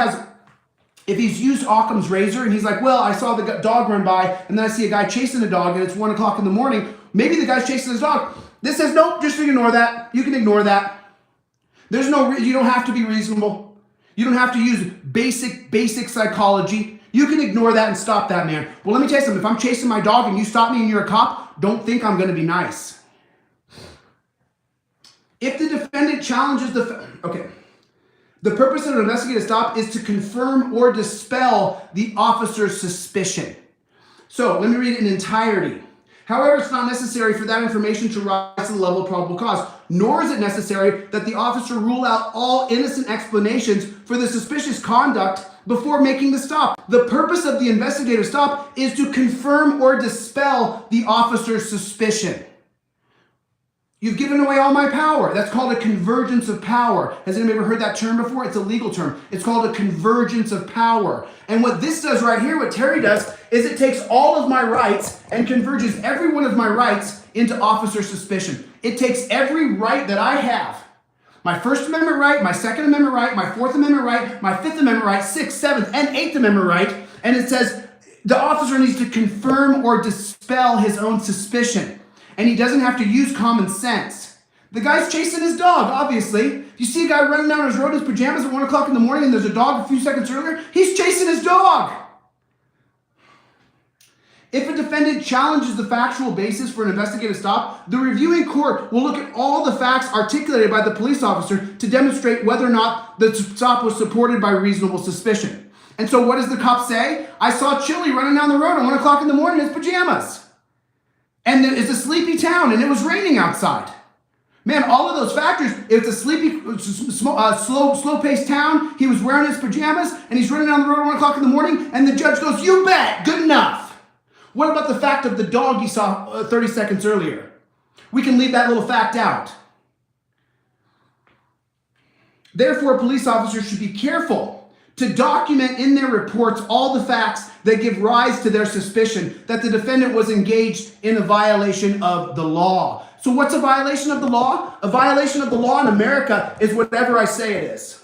Speaker 1: if he's used Occam's razor and he's like, well, I saw the dog run by and then I see a guy chasing a dog and it's 1 o'clock in the morning, maybe the guy's chasing his dog. This says, nope, just ignore that. You can ignore that. You don't have to be reasonable. You don't have to use basic psychology. You can ignore that and stop that man. Well, let me tell you something. If I'm chasing my dog and you stop me and you're a cop, don't think I'm going to be nice. If the defendant challenges the purpose of an investigative stop is to confirm or dispel the officer's suspicion. So let me read it in entirety. However, it's not necessary for that information to rise to the level of probable cause, nor is it necessary that the officer rule out all innocent explanations for the suspicious conduct before making the stop. The purpose of the investigative stop is to confirm or dispel the officer's suspicion. You've given away all my power. That's called a convergence of power. Has anybody ever heard that term before? It's a legal term. It's called a convergence of power. And what this does right here, what Terry does, is it takes all of my rights and converges every one of my rights into officer suspicion. It takes every right that I have. My First Amendment right, my Second Amendment right, my Fourth Amendment right, my Fifth Amendment right, Sixth, Seventh, and Eighth Amendment right. And it says the officer needs to confirm or dispel his own suspicion. And he doesn't have to use common sense. The guy's chasing his dog, obviously. You see a guy running down his road in his pajamas at 1 o'clock in the morning and there's a dog a few seconds earlier, he's chasing his dog. If a defendant challenges the factual basis for an investigative stop, the reviewing court will look at all the facts articulated by the police officer to demonstrate whether or not the stop was supported by reasonable suspicion. And so what does the cop say? I saw Chili running down the road at 1 o'clock in the morning in his pajamas. And it's a sleepy town, and it was raining outside. Man, all of those factors, if it's a sleepy, slow-paced town, he was wearing his pajamas, and he's running down the road at 1 o'clock in the morning, and the judge goes, you bet, good enough. What about the fact of the dog he saw 30 seconds earlier? We can leave that little fact out. Therefore, police officers should be careful to document in their reports all the facts that give rise to their suspicion that the defendant was engaged in a violation of the law. So what's a violation of the law? A violation of the law in America is whatever I say it is.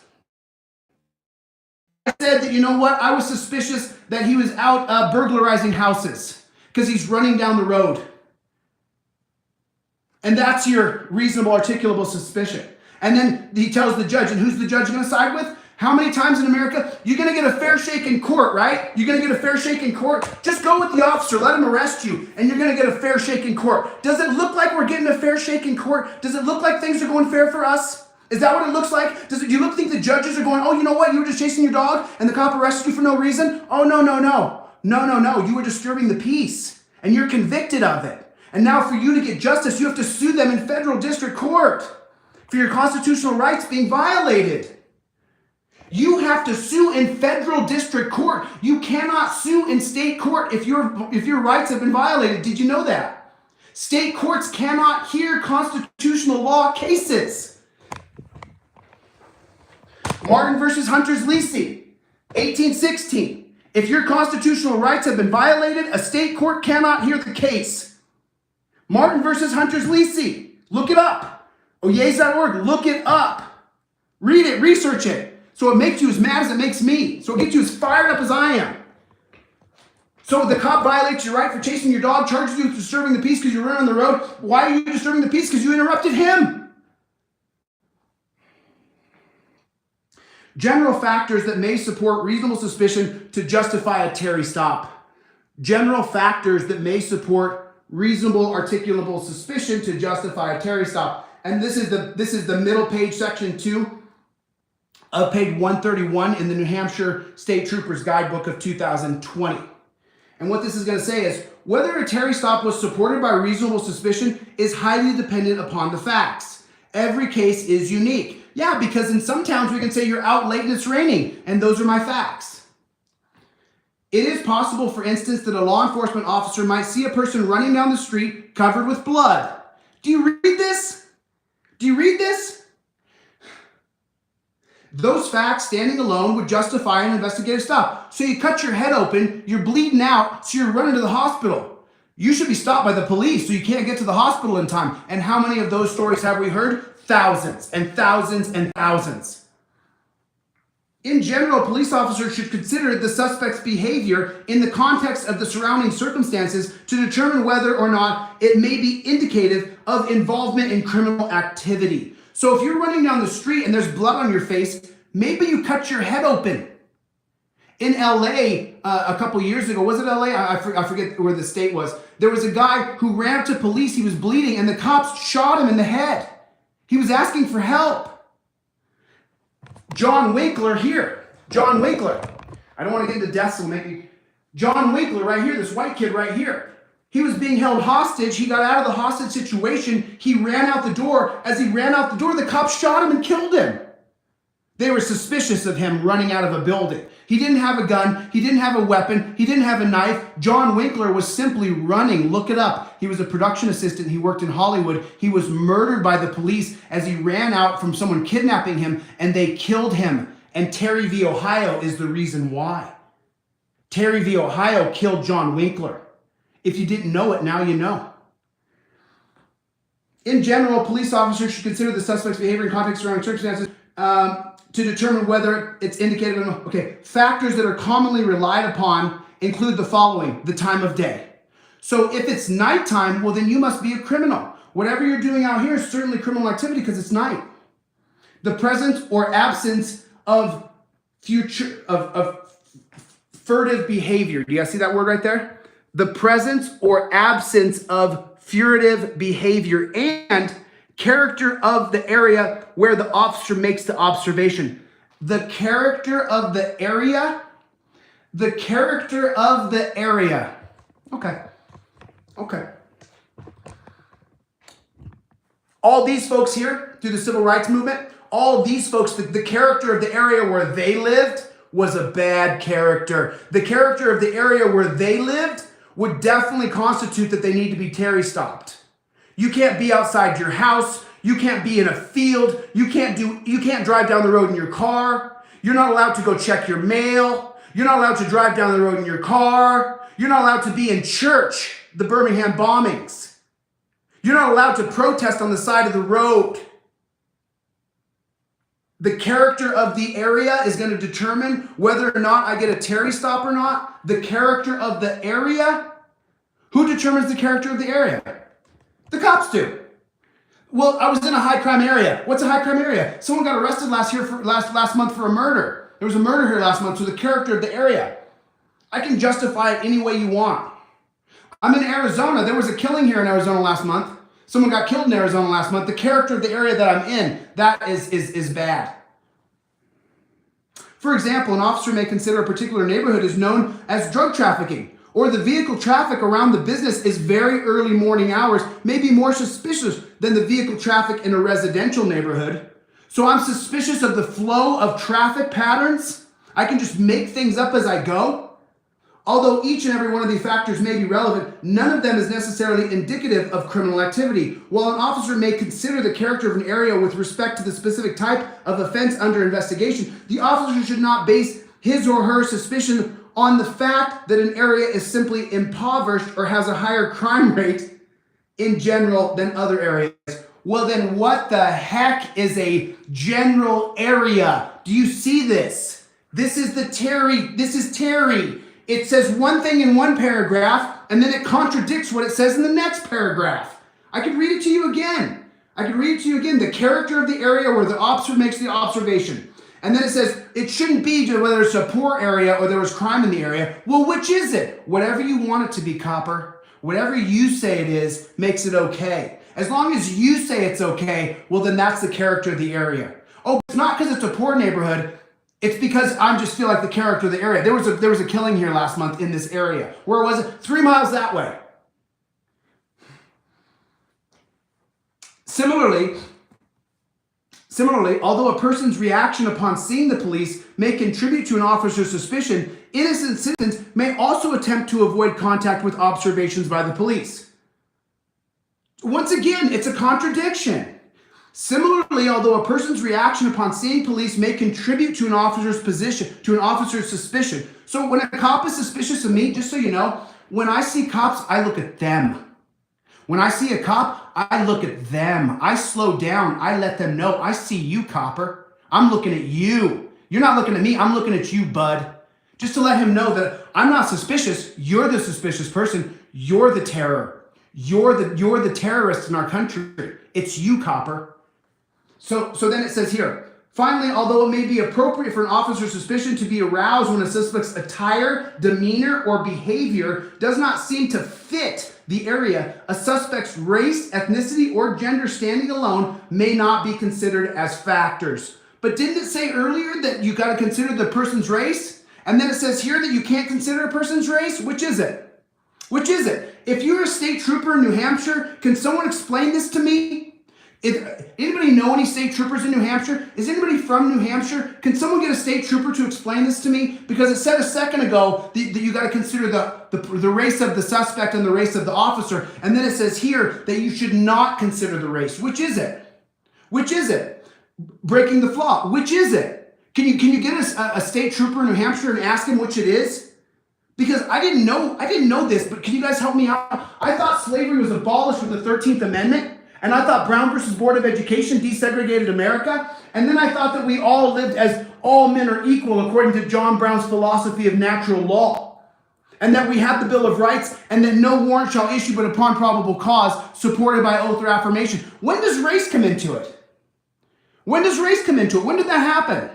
Speaker 1: I said that, you know what, I was suspicious that he was out burglarizing houses because he's running down the road. And that's your reasonable articulable suspicion. And then he tells the judge, and who's the judge going to side with? How many times in America, you're going to get a fair shake in court, right? You're going to get a fair shake in court. Just go with the officer, let him arrest you, and you're going to get a fair shake in court. Does it look like we're getting a fair shake in court? Does it look like things are going fair for us? Is that what it looks like? Do you think the judges are going, oh, you know what? You were just chasing your dog and the cop arrested you for no reason? Oh, no. No. You were disturbing the peace and you're convicted of it. And now for you to get justice, you have to sue them in federal district court for your constitutional rights being violated. You have to sue in federal district court. You cannot sue in state court if your rights have been violated. Did you know that? State courts cannot hear constitutional law cases. Martin versus Hunters-Lacey, 1816. If your constitutional rights have been violated, a state court cannot hear the case. Martin versus Hunter's Lisi. Look it up. Oyez.org. Look it up. Read it. Research it. So it makes you as mad as it makes me. So it gets you as fired up as I am. So the cop violates your right for chasing your dog, charges you with disturbing the peace because you ran on the road. Why are you disturbing the peace? Because you interrupted him. General factors that may support reasonable suspicion to justify a Terry stop. General factors that may support reasonable articulable suspicion to justify a Terry stop. And this is the middle page, section 2 of page 131 in the New Hampshire State Troopers Guidebook of 2020. And what this is going to say is, whether a Terry stop was supported by reasonable suspicion is highly dependent upon the facts. Every case is unique. Yeah, because in some towns we can say you're out late and it's raining, and those are my facts. It is possible, for instance, that a law enforcement officer might see a person running down the street covered with blood. Do you read this? Do you read this? Those facts standing alone would justify an investigative stop. So you cut your head open, you're bleeding out, so you're running to the hospital. You should be stopped by the police so you can't get to the hospital in time. And how many of those stories have we heard? Thousands and thousands and thousands. In general, police officers should consider the suspect's behavior in the context of the surrounding circumstances to determine whether or not it may be indicative of involvement in criminal activity. So if you're running down the street and there's blood on your face, maybe you cut your head open. In LA, a couple years ago, was it LA? I forget where the state was. There was a guy who ran up to police. He was bleeding and the cops shot him in the head. He was asking for help. John Winkler here. John Winkler. I don't want to get into deaths, so maybe. John Winkler right here, this white kid right here. He was being held hostage. He got out of the hostage situation. He ran out the door. As he ran out the door, the cops shot him and killed him. They were suspicious of him running out of a building. He didn't have a gun. He didn't have a weapon. He didn't have a knife. John Winkler was simply running. Look it up. He was a production assistant. He worked in Hollywood. He was murdered by the police as he ran out from someone kidnapping him, and they killed him. And Terry v. Ohio is the reason why. Terry v. Ohio killed John Winkler. If you didn't know it, now you know. In general, police officers should consider the suspect's behavior in context surrounding circumstances to determine whether it's indicated. Okay, factors that are commonly relied upon include the following: the time of day. So if it's nighttime, well, then you must be a criminal. Whatever you're doing out here is certainly criminal activity because it's night. The presence or absence of furtive behavior. Do you guys see that word right there? The presence or absence of furtive behavior and character of the area where the officer makes the observation. The character of the area. The character of the area. Okay. All these folks here through the civil rights movement, all these folks, the character of the area where they lived was a bad character. The character of the area where they lived would definitely constitute that they need to be Terry stopped. You can't be outside your house. You can't be in a field. You can't drive down the road in your car. You're not allowed to go check your mail. You're not allowed to drive down the road in your car. You're not allowed to be in church, the Birmingham bombings. You're not allowed to protest on the side of the road. The character of the area is going to determine whether or not I get a Terry stop or not. The character of the area. Who determines the character of the area? The cops do. Well, I was in a high crime area. What's a high crime area? Someone got arrested last month for a murder. There was a murder here last month, so the character of the area. I can justify it any way you want. I'm in Arizona. There was a killing here in Arizona last month. Someone got killed in Arizona last month. The character of the area that I'm in, that is bad. For example, an officer may consider a particular neighborhood is known as drug trafficking, or the vehicle traffic around the business is very early morning hours, may be more suspicious than the vehicle traffic in a residential neighborhood. So I'm suspicious of the flow of traffic patterns. I can just make things up as I go. Although each and every one of these factors may be relevant, none of them is necessarily indicative of criminal activity. While an officer may consider the character of an area with respect to the specific type of offense under investigation, the officer should not base his or her suspicion on the fact that an area is simply impoverished or has a higher crime rate in general than other areas. Well, then what the heck is a general area? Do you see this? This is Terry. It says one thing in one paragraph, and then it contradicts what it says in the next paragraph. I could read it to you again. The character of the area where the officer makes the observation. And then it says, it shouldn't be whether it's a poor area or there was crime in the area. Well, which is it? Whatever you want it to be, copper. Whatever you say it is makes it okay. As long as you say it's okay, well, then that's the character of the area. Oh, it's not because it's a poor neighborhood. It's because I just feel like the character of the area. There was a killing here last month in this area. Where was it? 3 miles that way. Similarly, although a person's reaction upon seeing the police may contribute to an officer's suspicion, innocent citizens may also attempt to avoid contact with observations by the police. Once again, it's a contradiction. Similarly, although a person's reaction upon seeing police may contribute to an officer's suspicion. So when a cop is suspicious of me, just so you know, when I see cops, I look at them. When I see a cop, I look at them. I slow down. I let them know. I see you, copper. I'm looking at you. You're not looking at me. I'm looking at you, bud. Just to let him know that I'm not suspicious. You're the suspicious person. You're the terror. You're the terrorist in our country. It's you, copper. So then it says here, finally, although it may be appropriate for an officer's suspicion to be aroused when a suspect's attire, demeanor, or behavior does not seem to fit the area, a suspect's race, ethnicity, or gender standing alone may not be considered as factors. But didn't it say earlier that you got to consider the person's race? And then it says here that you can't consider a person's race? Which is it? Which is it? If you're a state trooper in New Hampshire, can someone explain this to me? If anybody know any state troopers in New Hampshire? Is anybody from New Hampshire? Can someone get a state trooper to explain this to me? Because it said a second ago that you got to consider the race of the suspect and the race of the officer. And then it says here that you should not consider the race. Which is it? Which is it? Breaking the flaw. Which is it? Can you get a state trooper in New Hampshire and ask him which it is? Because I didn't know this, but can you guys help me out? I thought slavery was abolished with the 13th Amendment. And I thought Brown versus Board of Education desegregated America. And then I thought that we all lived as all men are equal according to John Brown's philosophy of natural law. And that we have the Bill of Rights and that no warrant shall issue but upon probable cause supported by oath or affirmation. When does race come into it? When does race come into it? When did that happen?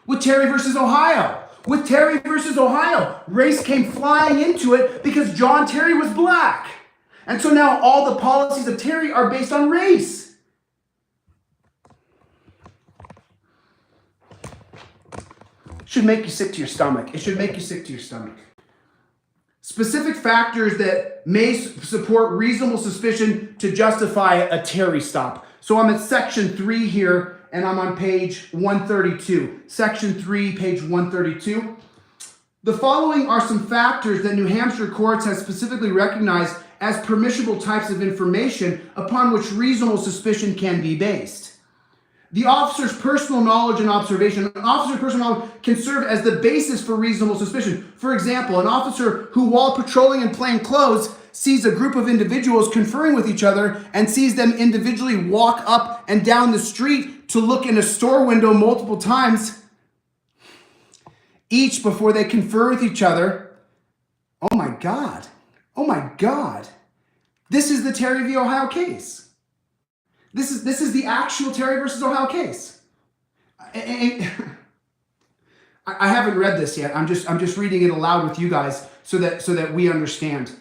Speaker 1: With Terry versus Ohio. With Terry versus Ohio, race came flying into it because John Terry was black. And so now all the policies of Terry are based on race. It should make you sick to your stomach. It should make you sick to your stomach. Specific factors that may support reasonable suspicion to justify a Terry stop. So I'm at section 3 here, and I'm on page 132. Section 3, page 132. The following are some factors that New Hampshire courts have specifically recognized as permissible types of information upon which reasonable suspicion can be based. The officer's personal knowledge and observation. An officer's personal knowledge can serve as the basis for reasonable suspicion. For example, an officer who, while patrolling in plain clothes, sees a group of individuals conferring with each other and sees them individually walk up and down the street to look in a store window multiple times, each before they confer with each other. Oh my God. Oh my God. This is the Terry v. Ohio case. This is the actual Terry versus Ohio case. I haven't read this yet. I'm just reading it aloud with you guys so that we understand.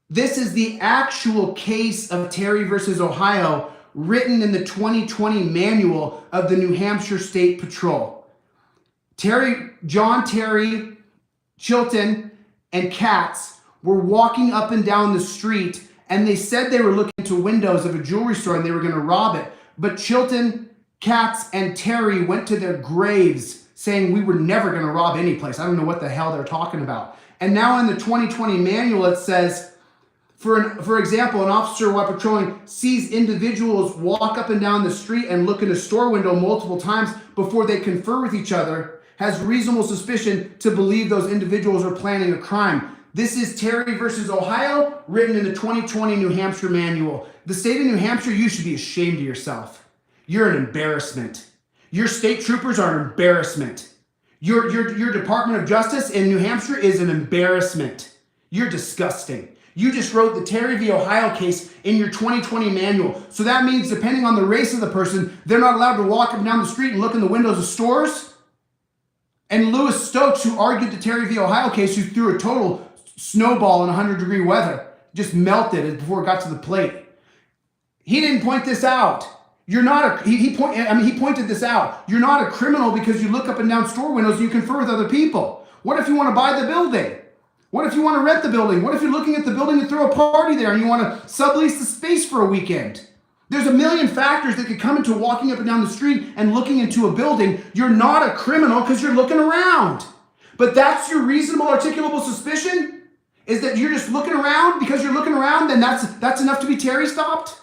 Speaker 1: This is the actual case of Terry versus Ohio written in the 2020 manual of the New Hampshire State Patrol. John Terry, Chilton, and Katz were walking up and down the street, and they said they were looking into windows of a jewelry store and they were going to rob it. But Chilton, Katz, and Terry went to their graves saying we were never going to rob any place. I don't know what the hell they're talking about. And now in the 2020 manual, it says, for example, an officer while patrolling sees individuals walk up and down the street and look in a store window multiple times before they confer with each other, has reasonable suspicion to believe those individuals are planning a crime. This is Terry versus Ohio, written in the 2020 New Hampshire manual. The state of New Hampshire, you should be ashamed of yourself. You're an embarrassment. Your state troopers are an embarrassment. Your Department of Justice in New Hampshire is an embarrassment. You're disgusting. You just wrote the Terry v. Ohio case in your 2020 manual. So that means depending on the race of the person, they're not allowed to walk up and down the street and look in the windows of stores? And Lewis Stokes, who argued the Terry v. Ohio case, who threw a total snowball in 100-degree weather, just melted before it got to the plate. He didn't point this out. You're not he pointed this out. You're not a criminal because you look up and down store windows and you confer with other people. What if you want to buy the building? What if you want to rent the building? What if you're looking at the building to throw a party there and you want to sublease the space for a weekend? There's a million factors that could come into walking up and down the street and looking into a building. You're not a criminal because you're looking around. But that's your reasonable articulable suspicion? Is that you're just looking around because you're looking around, then that's enough to be Terry stopped?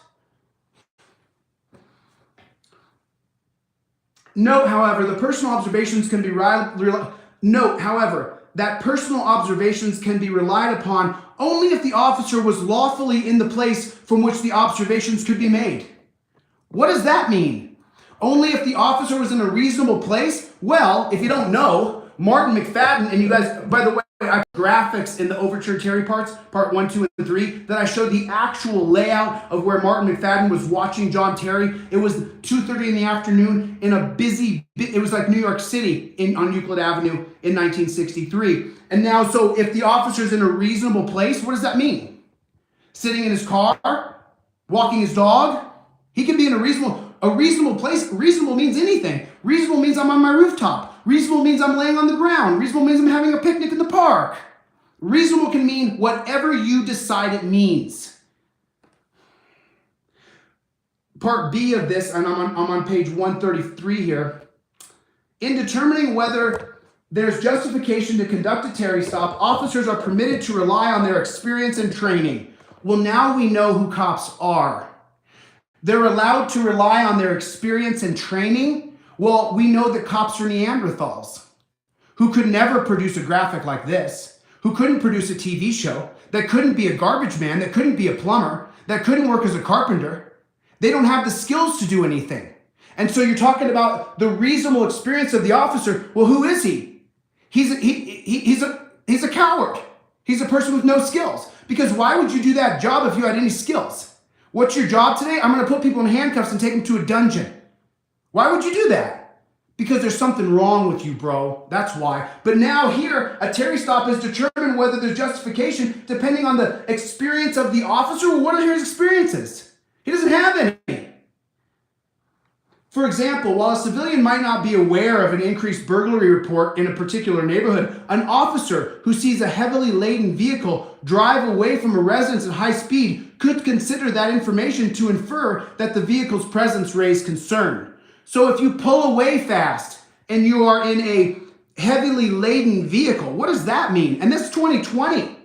Speaker 1: Note, however, that personal observations can be relied upon only if the officer was lawfully in the place from which the observations could be made. What does that mean? Only if the officer was in a reasonable place? Well, if you don't know, Martin McFadden, and you guys, by the way, I put graphics in the Overture Terry parts, part 1, 2, and 3, that I showed the actual layout of where Martin McFadden was watching John Terry. It was 2:30 in the afternoon in a busy, it was like New York City on Euclid Avenue in 1963. And now, so if the officer's in a reasonable place, what does that mean? Sitting in his car, walking his dog? He can be in a reasonable place. Reasonable means anything. Reasonable means I'm on my rooftop. Reasonable means I'm laying on the ground. Reasonable means I'm having a picnic in the park. Reasonable can mean whatever you decide it means. Part B of this, and I'm on page 133 here. In determining whether there's justification to conduct a Terry stop, officers are permitted to rely on their experience and training. Well, now we know who cops are. They're allowed to rely on their experience and training. Well, we know that cops are Neanderthals who could never produce a graphic like this, who couldn't produce a TV show, that couldn't be a garbage man, that couldn't be a plumber, that couldn't work as a carpenter. They don't have the skills to do anything. And so you're talking about the reasonable experience of the officer. Well, who is he? He's a coward. He's a person with no skills. Because why would you do that job if you had any skills? What's your job today? I'm going to put people in handcuffs and take them to a dungeon. Why would you do that? Because there's something wrong with you, bro. That's why. But now here, a Terry stop is determined whether there's justification depending on the experience of the officer. Well, what are his experiences? He doesn't have any. For example, while a civilian might not be aware of an increased burglary report in a particular neighborhood, an officer who sees a heavily laden vehicle drive away from a residence at high speed could consider that information to infer that the vehicle's presence raised concern. So if you pull away fast and you are in a heavily laden vehicle, what does that mean? And this is 2020.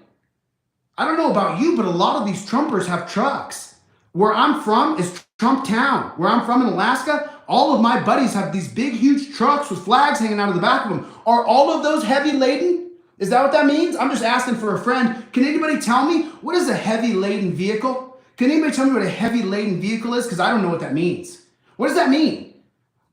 Speaker 1: I don't know about you, but a lot of these Trumpers have trucks. Where I'm from is Trump Town. Where I'm from in Alaska, all of my buddies have these big, huge trucks with flags hanging out of the back of them. Are all of those heavy laden? Is that what that means? I'm just asking for a friend. Can anybody tell me what is a heavy laden vehicle? Can anybody tell me what a heavy laden vehicle is? Because I don't know what that means. What does that mean?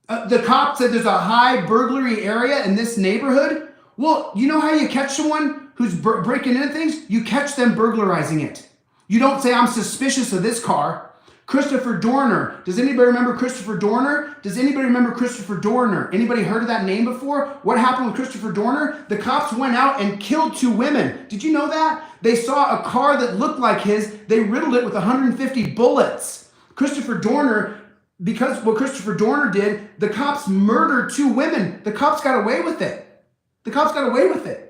Speaker 1: The cop said there's a high burglary area in this neighborhood. Well, you know how you catch someone who's breaking into things? You catch them burglarizing it. You don't say, I'm suspicious of this car. Christopher Dorner. Does anybody remember Christopher Dorner? Does anybody remember Christopher Dorner? Anybody heard of that name before? What happened with Christopher Dorner? The cops went out and killed 2 women. Did you know that? They saw a car that looked like his. They riddled it with 150 bullets. Christopher Dorner, because what Christopher Dorner did, the cops murdered 2 women. The cops got away with it. The cops got away with it.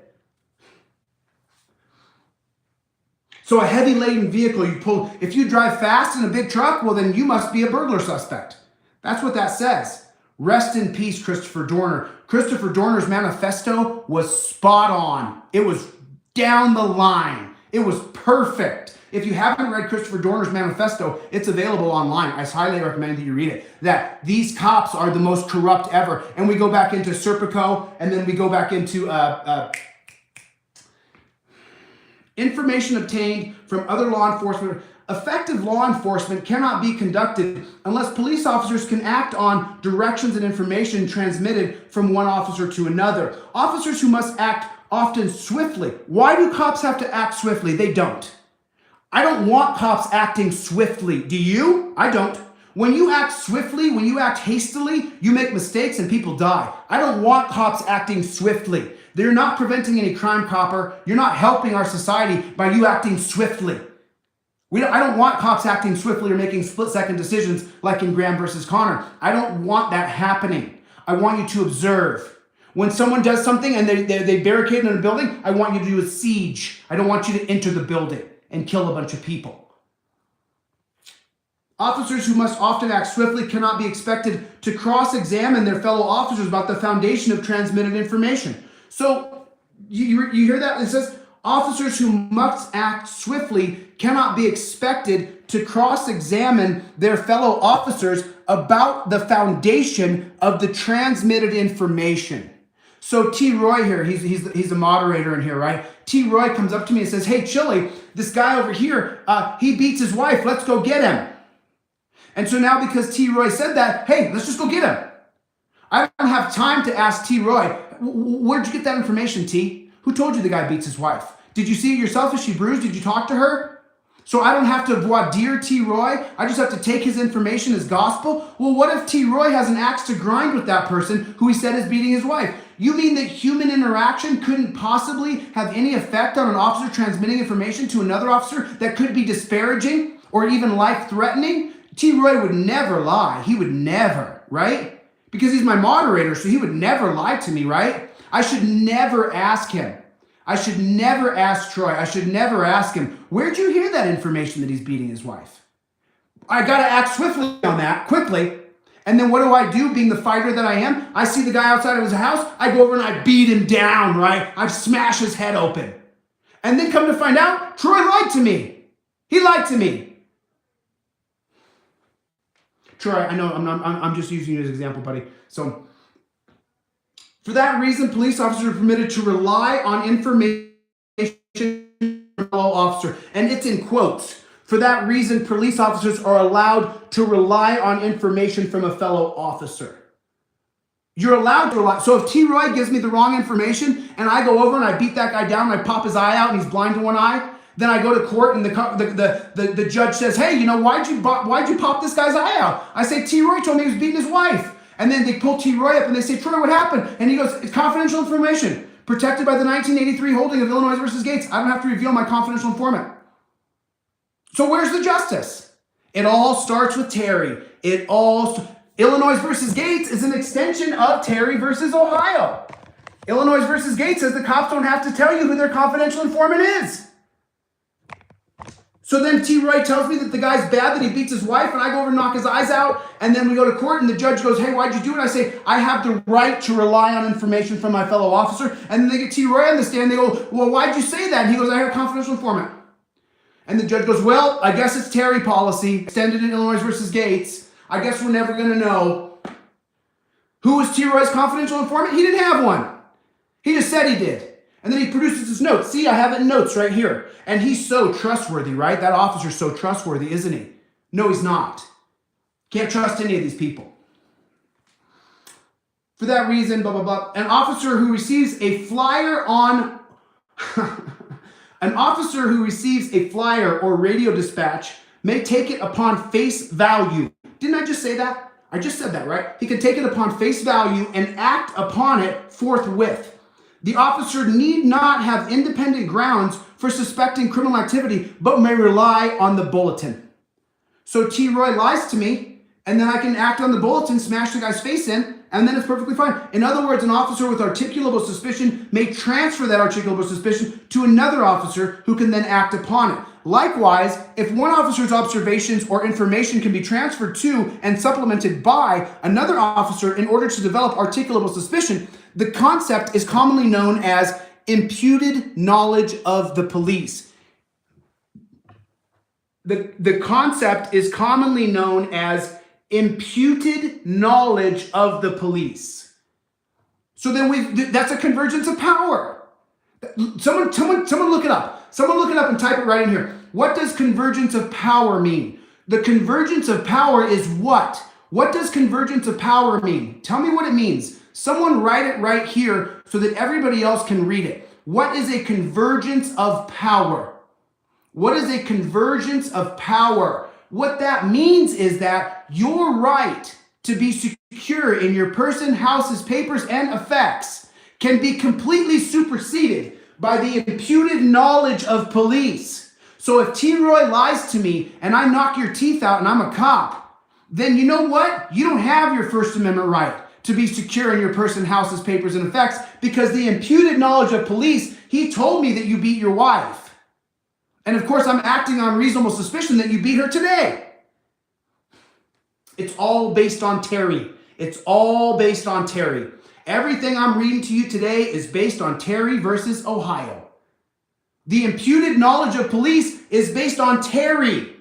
Speaker 1: So a heavy laden vehicle you pull, if you drive fast in a big truck, well then you must be a burglar suspect. That's what that says. Rest in peace, Christopher Dorner. Christopher Dorner's manifesto was spot on. It was down the line. It was perfect. If you haven't read Christopher Dorner's manifesto, it's available online. I highly recommend that you read it. That these cops are the most corrupt ever. And we go back into Serpico, and then we go back into information obtained from other law enforcement. Effective law enforcement cannot be conducted unless police officers can act on directions and information transmitted from one officer to another. Officers who must act often swiftly. Why do cops have to act swiftly? They don't. I don't want cops acting swiftly. Do you? I don't. When you act swiftly, when you act hastily, you make mistakes and people die. I don't want cops acting swiftly. They're not preventing any crime, copper. You're not helping our society by you acting swiftly. I don't want cops acting swiftly or making split-second decisions like in Graham versus Connor. I don't want that happening. I want you to observe. When someone does something and they barricade in a building, I want you to do a siege. I don't want you to enter the building and kill a bunch of people. Officers who must often act swiftly cannot be expected to cross-examine their fellow officers about the foundation of transmitted information. So you hear that? It says, officers who must act swiftly cannot be expected to cross-examine their fellow officers about the foundation of the transmitted information. So T. Roy here, he's the moderator in here, right? T. Roy comes up to me and says, hey, Chili, this guy over here, he beats his wife. Let's go get him. And so now because T. Roy said that, hey, let's just go get him. I don't have time to ask T. Roy, where'd you get that information, T? Who told you the guy beats his wife? Did you see it yourself? Is she bruised? Did you talk to her? So I don't have to voir dire T. Roy. I just have to take his information as gospel. Well, what if T. Roy has an axe to grind with that person who he said is beating his wife? You mean that human interaction couldn't possibly have any effect on an officer transmitting information to another officer that could be disparaging or even life-threatening? T. Roy would never lie. He would never, right? Because he's my moderator, so he would never lie to me, right? I should never ask him. I should never ask Troy. I should never ask him, where'd you hear that information that he's beating his wife? I got to act swiftly on that, quickly. And then what do I do, being the fighter that I am? I see the guy outside of his house. I go over and I beat him down, right? I smash his head open. And then come to find out, Troy lied to me. He lied to me. Troy, I know I'm just using you as an example, buddy. So for that reason, police officers are permitted to rely on information from a fellow officer. And it's in quotes. For that reason, police officers are allowed to rely on information from a fellow officer. You're allowed to rely. So if T. Roy gives me the wrong information and I go over and I beat that guy down and I pop his eye out and he's blind to one eye, then I go to court and the judge says, hey, you know, why'd you pop this guy's eye out? I say, T. Roy told me he was beating his wife. And then they pull T. Roy up and they say, Troy, what happened? And he goes, it's confidential information protected by the 1983 holding of Illinois versus Gates. I don't have to reveal my confidential informant. So where's the justice? It all starts with Terry. Illinois versus Gates is an extension of Terry versus Ohio. Illinois versus Gates says the cops don't have to tell you who their confidential informant is. So then T. Roy tells me that the guy's bad, that he beats his wife, and I go over and knock his eyes out, and then we go to court, and the judge goes, hey, why'd you do it? I say, I have the right to rely on information from my fellow officer. And then they get T. Roy on the stand, they go, well, why'd you say that? And he goes, I have a confidential informant. And the judge goes, well, I guess it's Terry policy, extended in Illinois versus Gates. I guess we're never going to know. Who was T. Roy's confidential informant? He didn't have one. He just said he did. And then he produces his notes. See, I have it in notes right here. And he's so trustworthy, right? That officer's so trustworthy, isn't he? No, he's not. Can't trust any of these people. For that reason, blah, blah, blah. An officer who receives a flyer on... An officer who receives a flyer or radio dispatch may take it upon face value. Didn't I just say that? I just said that, right? He can take it upon face value and act upon it forthwith. The officer need not have independent grounds for suspecting criminal activity, but may rely on the bulletin. So T. Roy lies to me, and then I can act on the bulletin, smash the guy's face in, and then it's perfectly fine. In other words, an officer with articulable suspicion may transfer that articulable suspicion to another officer who can then act upon it. Likewise, if one officer's observations or information can be transferred to and supplemented by another officer in order to develop articulable suspicion, the concept is commonly known as imputed knowledge of the police. The concept is commonly known as imputed knowledge of the police. So then that's a convergence of power. Someone look it up. Someone look it up and type it right in here. What does convergence of power mean? The convergence of power is what? What does convergence of power mean? Tell me what it means. Someone write it right here so that everybody else can read it. What is a convergence of power? What is a convergence of power? What that means is that your right to be secure in your person, houses, papers, and effects can be completely superseded by the imputed knowledge of police. So if T. Roy lies to me and I knock your teeth out and I'm a cop, then you know what? You don't have your First Amendment right to be secure in your person, houses, papers, and effects, because the imputed knowledge of police, he told me that you beat your wife. And of course, I'm acting on reasonable suspicion that you beat her today. It's all based on Terry. It's all based on Terry. Everything I'm reading to you today is based on Terry versus Ohio. The imputed knowledge of police is based on Terry.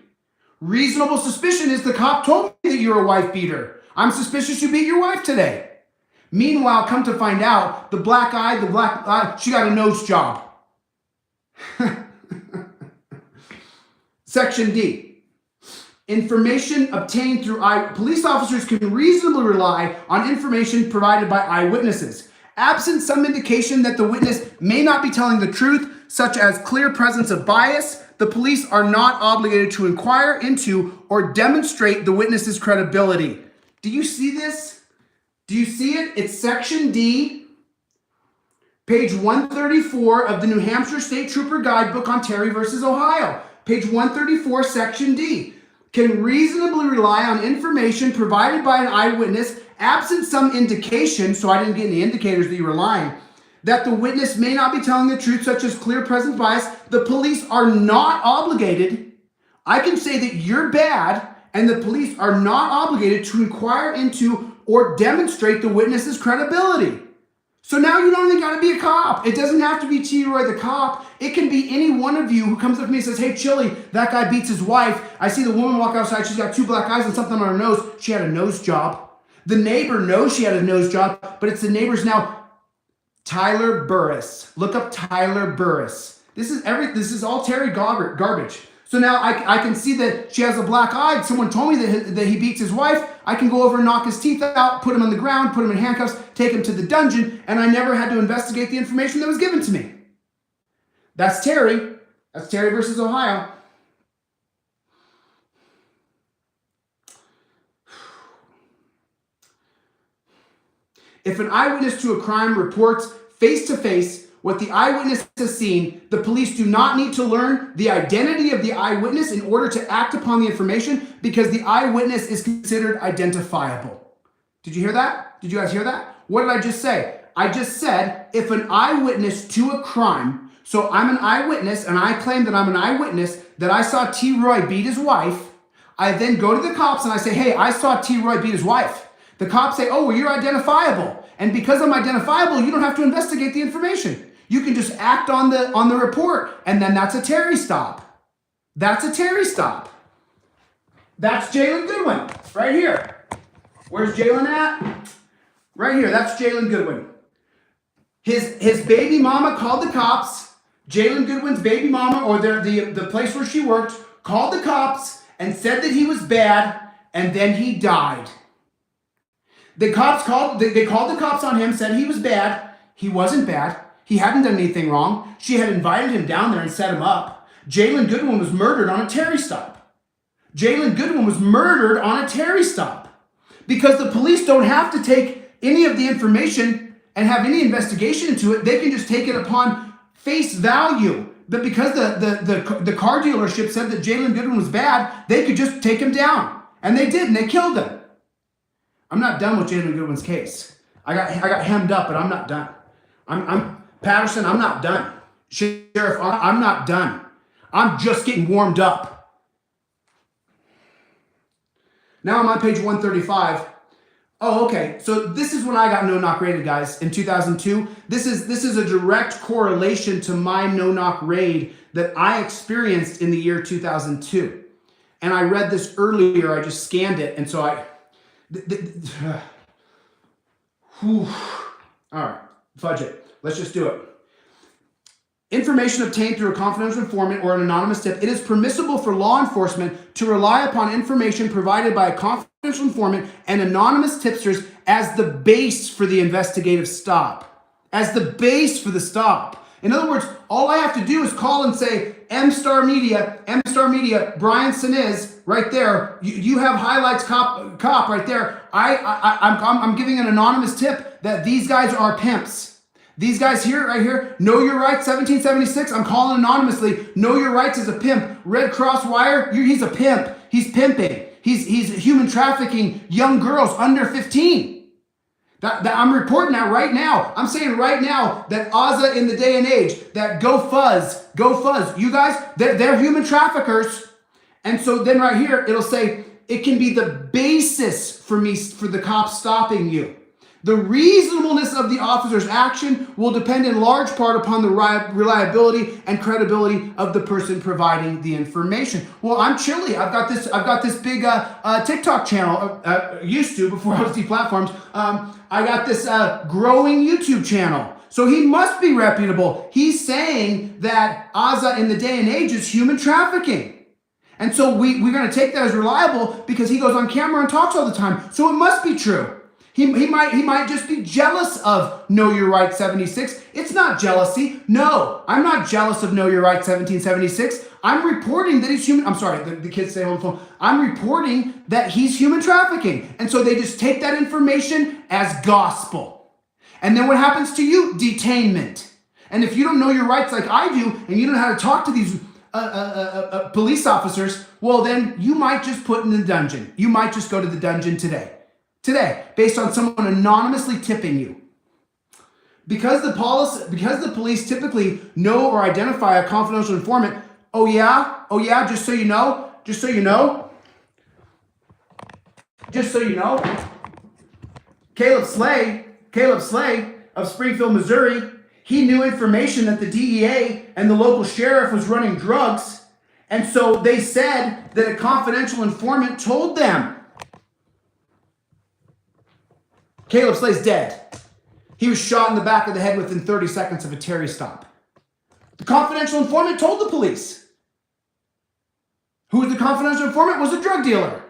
Speaker 1: Reasonable suspicion is the cop told me that you're a wife beater. I'm suspicious you beat your wife today. Meanwhile, come to find out, the black eye, she got a nose job. Section D. Information obtained through police officers can reasonably rely on information provided by eyewitnesses. Absent some indication that the witness may not be telling the truth, such as clear presence of bias, the police are not obligated to inquire into or demonstrate the witness's credibility. Do you see this? Do you see it? It's Section D, page 134 of the New Hampshire State Trooper Guidebook on Terry versus Ohio. Page 134, Section D. Can reasonably rely on information provided by an eyewitness, absent some indication, so I didn't get any indicators that you were lying, that the witness may not be telling the truth, such as clear present bias. The police are not obligated. I can say that you're bad, and the police are not obligated to inquire into or demonstrate the witness's credibility. So now you don't even got to be a cop. It doesn't have to be T. Roy the cop. It can be any one of you who comes up to me and says, hey, Chili, that guy beats his wife. I see the woman walk outside. She's got 2 black eyes and something on her nose. She had a nose job. The neighbor knows she had a nose job, but it's the neighbor's now Tyler Burris. Look up Tyler Burris. This is all Terry garbage. So now I can see that she has a black eye. Someone told me that he beats his wife. I can go over and knock his teeth out, put him on the ground, put him in handcuffs, take him to the dungeon, and I never had to investigate the information that was given to me. That's Terry. That's Terry versus Ohio. If an eyewitness to a crime reports face-to-face what the eyewitness has seen, the police do not need to learn the identity of the eyewitness in order to act upon the information, because the eyewitness is considered identifiable. Did you hear that? Did you guys hear that? What did I just say? I just said, if an eyewitness to a crime, so I'm an eyewitness and I claim that I'm an eyewitness, that I saw T. Roy beat his wife, I then go to the cops and I say, hey, I saw T. Roy beat his wife. The cops say, oh, well, you're identifiable. And because I'm identifiable, you don't have to investigate the information. You can just act on the report, and then that's a Terry stop. That's a Terry stop. That's Jalen Goodwin, right here. Where's Jalen at? Right here, that's Jalen Goodwin. His baby mama called the cops. Jalen Goodwin's baby mama, or the place where she worked, called the cops and said that he was bad, and then he died. They called the cops on him, said he was bad. He wasn't bad. He hadn't done anything wrong. She had invited him down there and set him up. Jalen Goodwin was murdered on a Terry stop. Jalen Goodwin was murdered on a Terry stop. Because the police don't have to take any of the information and have any investigation into it. They can just take it upon face value. But because the car dealership said that Jalen Goodwin was bad, they could just take him down. And they did, and they killed him. I'm not done with Jalen Goodwin's case. I got hemmed up, but I'm not done. Patterson, I'm not done. Sheriff, I'm not done. I'm just getting warmed up. Now I'm on page 135. Oh, okay. So this is when I got no-knock raided, guys, in 2002. This is a direct correlation to my no-knock raid that I experienced in the year 2002. And I read this earlier. I just scanned it, and so all right, fudge it. Let's just do it. information obtained through a confidential informant or an anonymous tip, it is permissible for law enforcement to rely upon information provided by a confidential informant and anonymous tipsters as the base for the investigative stop. As the base for the stop. In other words, all I have to do is call and say, M-Star Media, Brian Siniz, right there. You have highlights cop right there. I'm giving an anonymous tip that these guys are pimps. These guys here, right here, know your rights, 1776. I'm calling anonymously. Know your rights as a pimp. Red Cross Wire, he's a pimp. He's pimping. He's human trafficking young girls under 15. That I'm reporting that right now. I'm saying right now that Aza in the day and age, that go fuzz. You guys, they're human traffickers. And so then right here, it'll say, it can be the basis for the cops stopping you. The reasonableness of the officer's action will depend in large part upon the reliability and credibility of the person providing the information. Well, I'm chilly. I've got this big TikTok channel. Used to before I was deplatformed. I got this growing YouTube channel. So he must be reputable. He's saying that Aza in the day and age is human trafficking. And so we're going to take that as reliable because he goes on camera and talks all the time. So it must be true. He might just be jealous of Know Your Right 76. It's not jealousy. No, I'm not jealous of Know Your Right 1776. I'm reporting that he's human. I'm sorry, the kids say on the phone. I'm reporting that he's human trafficking. And so they just take that information as gospel. And then what happens to you? Detainment. And if you don't know your rights like I do, and you don't know how to talk to these police officers, well, then you might just put in the dungeon. You might just go to the dungeon today, based on someone anonymously tipping you. Because the police typically know or identify a confidential informant. Oh yeah, just so you know, Caleb Slay of Springfield, Missouri, he knew information that the DEA and the local sheriff was running drugs, and so they said that a confidential informant told them. Caleb Slay's dead. He was shot in the back of the head within 30 seconds of a Terry stop. The confidential informant told the police. Who was the confidential informant? Was a drug dealer.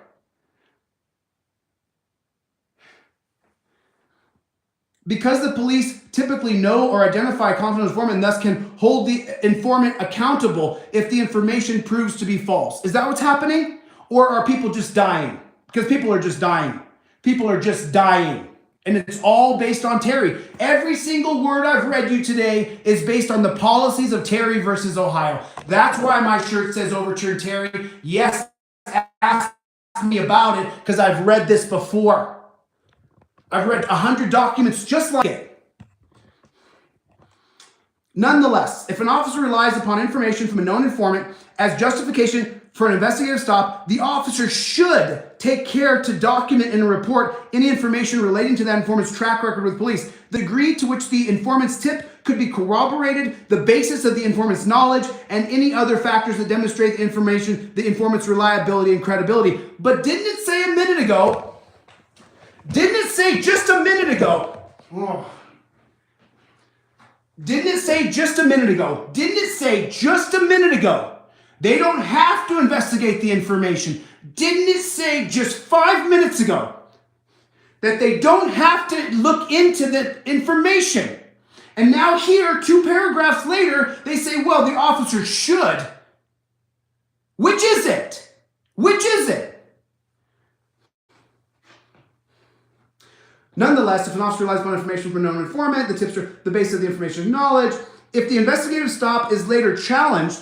Speaker 1: Because the police typically know or identify a confidential informant and thus can hold the informant accountable if the information proves to be false. Is that what's happening? Or are people just dying? Because people are just dying. People are just dying. And it's all based on Terry. Every single word I've read you today is based on the policies of Terry versus Ohio. That's why my shirt says overturn Terry. Yes, ask me about it because I've read this before. I've read 100 documents just like it. Nonetheless, if an officer relies upon information from a known informant as justification for an investigative stop, the officer should take care to document in a report any information relating to that informant's track record with police. The degree to which the informant's tip could be corroborated, the basis of the informant's knowledge, and any other factors that demonstrate the informant's reliability and credibility. But didn't it say a minute ago? Didn't it say just a minute ago? Didn't it say just a minute ago? Didn't it say just a minute ago? They don't have to investigate the information. Didn't it say just 5 minutes ago that they don't have to look into the information? And now here, 2 paragraphs later, they say, well, the officer should. Which is it? Which is it? Nonetheless, if an officer relies upon information from a known informant, the tipster, the base of the information is knowledge. If the investigative stop is later challenged,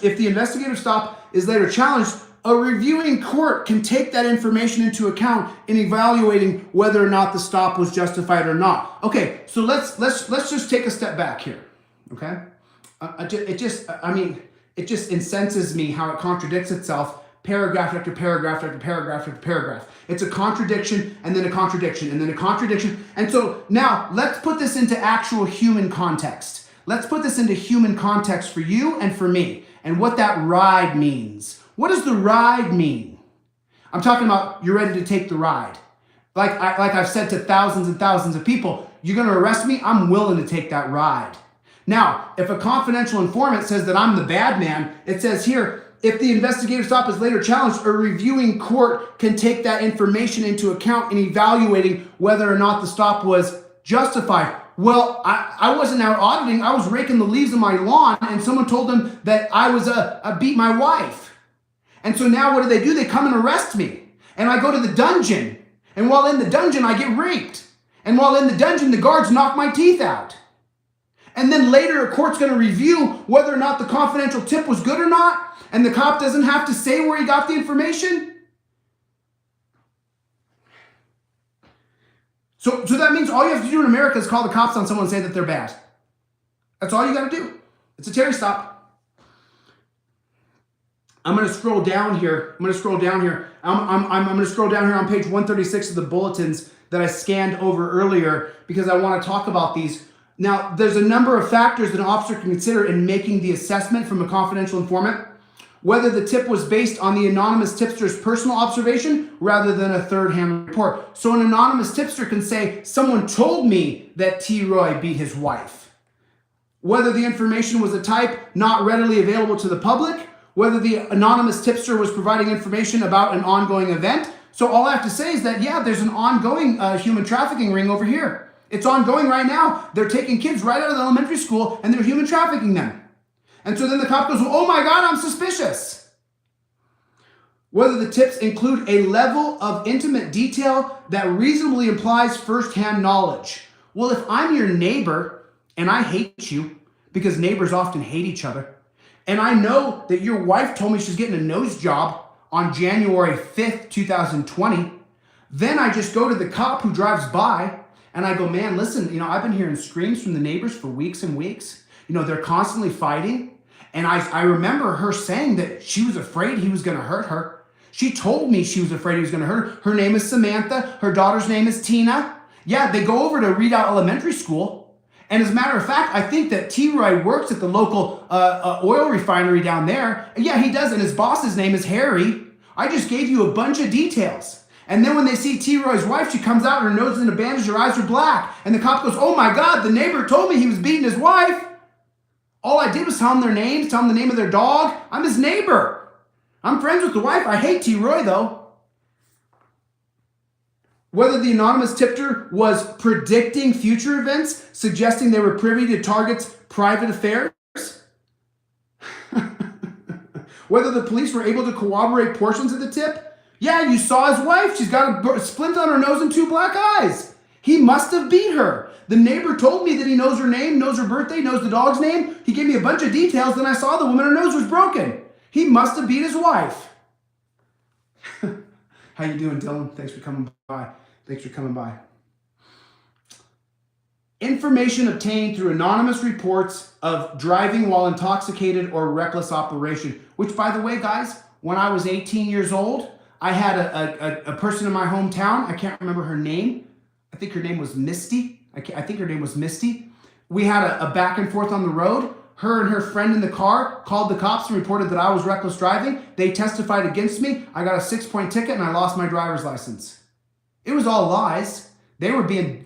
Speaker 1: a reviewing court can take that information into account in evaluating whether or not the stop was justified or not. Okay, so let's just take a step back here. Okay, it just incenses me how it contradicts itself. Paragraph after paragraph after paragraph after paragraph. It's a contradiction and then a contradiction and then a contradiction. And so now let's put this into actual human context. Let's put this into human context for you and for me and what that ride means. What does the ride mean? I'm talking about you're ready to take the ride. Like I've said to thousands and thousands of people, you're going to arrest me? I'm willing to take that ride. Now, if a confidential informant says that I'm the bad man, it says here, if the investigative stop is later challenged, a reviewing court can take that information into account in evaluating whether or not the stop was justified. Well, I wasn't out auditing. I was raking the leaves of my lawn, and someone told them that I was beat my wife. And so now what do? They come and arrest me. And I go to the dungeon. And while in the dungeon, I get raped. And while in the dungeon, the guards knock my teeth out. And then later, a court's going to review whether or not the confidential tip was good or not. And the cop doesn't have to say where he got the information. So that means all you have to do in America is call the cops on someone and say that they're bad. That's all you got to do. It's a Terry stop. I'm going to scroll down here. I'm going to scroll down here on page 136 of the bulletins that I scanned over earlier because I want to talk about these. Now, there's a number of factors that an officer can consider in making the assessment from a confidential informant. Whether the tip was based on the anonymous tipster's personal observation rather than a third-hand report. So an anonymous tipster can say, someone told me that T. Roy beat his wife. Whether the information was a type not readily available to the public, whether the anonymous tipster was providing information about an ongoing event. So all I have to say is that, yeah, there's an ongoing human trafficking ring over here. It's ongoing right now. They're taking kids right out of the elementary school and they're human trafficking them. And so then the cop goes, oh my God, I'm suspicious. Whether the tips include a level of intimate detail that reasonably implies firsthand knowledge. Well, if I'm your neighbor and I hate you, because neighbors often hate each other, and I know that your wife told me she's getting a nose job on January 5th, 2020, then I just go to the cop who drives by and I go, man, listen, I've been hearing screams from the neighbors for weeks and weeks. They're constantly fighting. And I remember her saying that she was afraid he was going to hurt her. She told me she was afraid he was going to hurt her. Her name is Samantha. Her daughter's name is Tina. Yeah, they go over to Redoubt Elementary School. And as a matter of fact, I think that T. Roy works at the local oil refinery down there. Yeah, he does. And his boss's name is Harry. I just gave you a bunch of details. And then when they see T. Roy's wife, she comes out, her nose is in a bandage, her eyes are black. And the cop goes, oh my God, the neighbor told me he was beating his wife. All I did was tell him their names, tell him the name of their dog. I'm his neighbor. I'm friends with the wife. I hate T. Roy, though. Whether the anonymous tipster was predicting future events, suggesting they were privy to target's private affairs. Whether the police were able to corroborate portions of the tip. Yeah, you saw his wife. She's got a splint on her nose and 2 black eyes. He must have beat her. The neighbor told me that he knows her name, knows her birthday, knows the dog's name. He gave me a bunch of details. Then I saw the woman, her nose was broken. He must have beat his wife. How you doing, Dylan? Thanks for coming by. Information obtained through anonymous reports of driving while intoxicated or reckless operation. Which, by the way, guys, when I was 18 years old, I had a person in my hometown. I can't remember her name. I think her name was Misty. We had a back and forth on the road. Her and her friend in the car called the cops and reported that I was reckless driving. They testified against me. I got a 6-point ticket and I lost my driver's license. It was all lies. They were being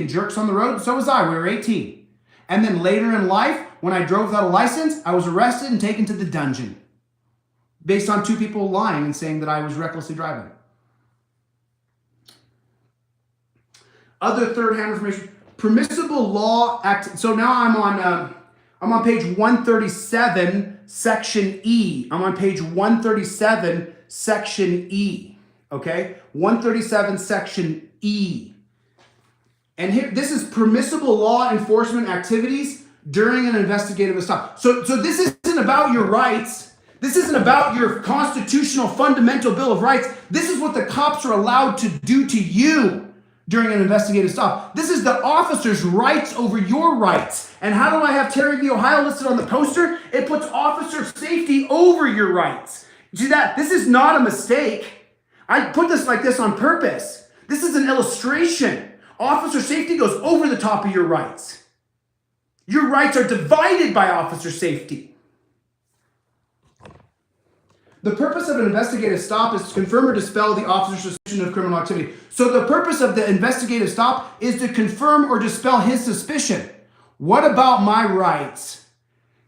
Speaker 1: jerks on the road. So was I. We were 18. And then later in life, when I drove without a license, I was arrested and taken to the dungeon based on 2 people lying and saying that I was recklessly driving. Other third-hand information, permissible law act. So now I'm on page 137, section E. I'm on page 137, section E. Okay, 137, section E. And here, this is permissible law enforcement activities during an investigative stop. So this isn't about your rights. This isn't about your constitutional fundamental Bill of Rights. This is what the cops are allowed to do to you during an investigative stop. This is the officer's rights over your rights. And how do I have Terry v. Ohio listed on the poster? It puts officer safety over your rights. See that? This is not a mistake. I put this like this on purpose. This is an illustration. Officer safety goes over the top of your rights. Your rights are divided by officer safety. The purpose of an investigative stop is to confirm or dispel the officer's suspicion of criminal activity. So the purpose of the investigative stop is to confirm or dispel his suspicion. What about my rights?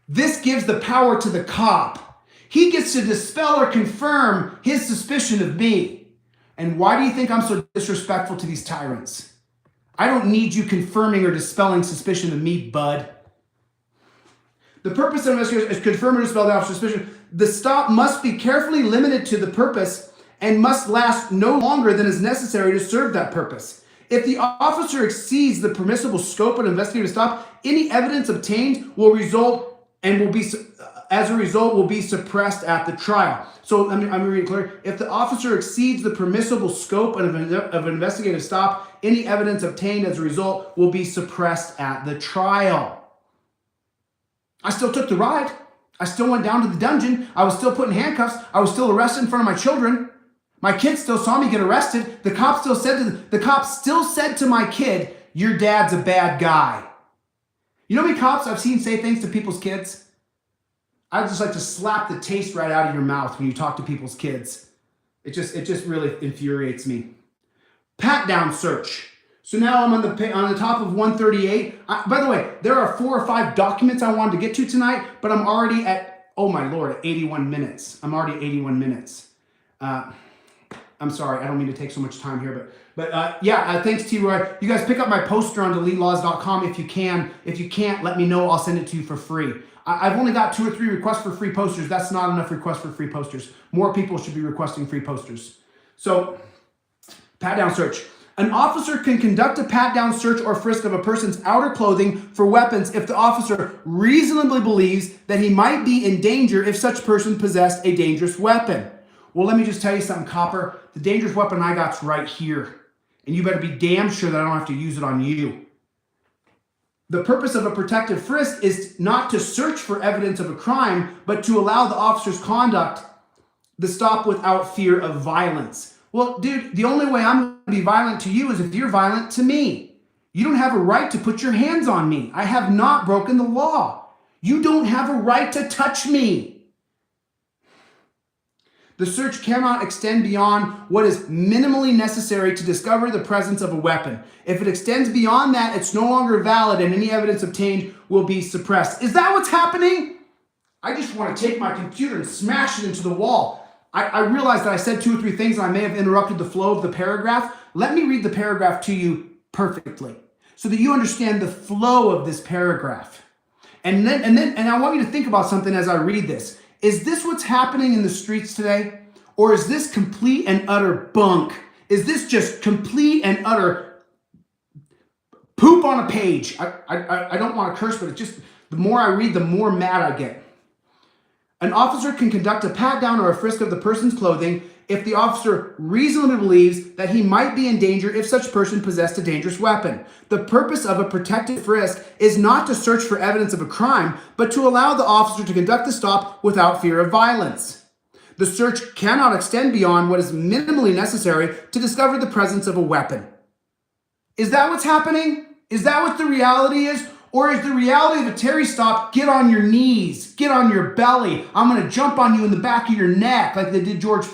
Speaker 1: This gives the power to the cop. He gets to dispel or confirm his suspicion of me. And why do you think I'm so disrespectful to these tyrants? I don't need you confirming or dispelling suspicion of me, bud. The purpose of investigation is confirm or dispel the officer's suspicion. The stop must be carefully limited to the purpose and must last no longer than is necessary to serve that purpose. If the officer exceeds the permissible scope of an investigative stop, any evidence obtained will result and will be, as a result, will be suppressed at the trial. So I'm going to read it clear. If the officer exceeds the permissible scope of an investigative stop, any evidence obtained as a result will be suppressed at the trial. I still took the ride. I still went down to the dungeon. I was still put in handcuffs. I was still arrested in front of my children. My kids still saw me get arrested. The cop still said to my kid, "Your dad's a bad guy." You know how many cops I've seen say things to people's kids? I just like to slap the taste right out of your mouth when you talk to people's kids. It just really infuriates me. Pat down search. So now I'm on the top of 138. By the way, there are 4 or 5 documents I wanted to get to tonight, but I'm already at, oh my Lord, at 81 minutes. I'm already at 81 minutes. I'm sorry, I don't mean to take so much time here, but thanks T-Roy. You guys pick up my poster on deletelaws.com if you can. If you can't, let me know. I'll send it to you for free. I've only got 2 or 3 requests for free posters. That's not enough requests for free posters. More people should be requesting free posters. So, pat down search. An officer can conduct a pat-down search or frisk of a person's outer clothing for weapons if the officer reasonably believes that he might be in danger if such person possessed a dangerous weapon. Well, let me just tell you something, copper. The dangerous weapon I got's right here. And you better be damn sure that I don't have to use it on you. The purpose of a protective frisk is not to search for evidence of a crime, but to allow the officer's conduct the stop without fear of violence. Well, dude, the only way I'm going to be violent to you is if you're violent to me. You don't have a right to put your hands on me. I have not broken the law. You don't have a right to touch me. The search cannot extend beyond what is minimally necessary to discover the presence of a weapon. If it extends beyond that, it's no longer valid and any evidence obtained will be suppressed. Is that what's happening? I just want to take my computer and smash it into the wall. I realize that I said 2 or 3 things and I may have interrupted the flow of the paragraph. Let me read the paragraph to you perfectly so that you understand the flow of this paragraph. And I want you to think about something as I read this. Is this what's happening in the streets today? Or is this complete and utter bunk? Is this just complete and utter poop on a page? I don't want to curse, but it's just, the more I read, the more mad I get. An officer can conduct a pat-down or a frisk of the person's clothing if the officer reasonably believes that he might be in danger if such person possessed a dangerous weapon. The purpose of a protective frisk is not to search for evidence of a crime, but to allow the officer to conduct the stop without fear of violence. The search cannot extend beyond what is minimally necessary to discover the presence of a weapon. Is that what's happening? Is that what the reality is? Or is the reality of a Terry stop, get on your knees, get on your belly, I'm going to jump on you in the back of your neck like they did George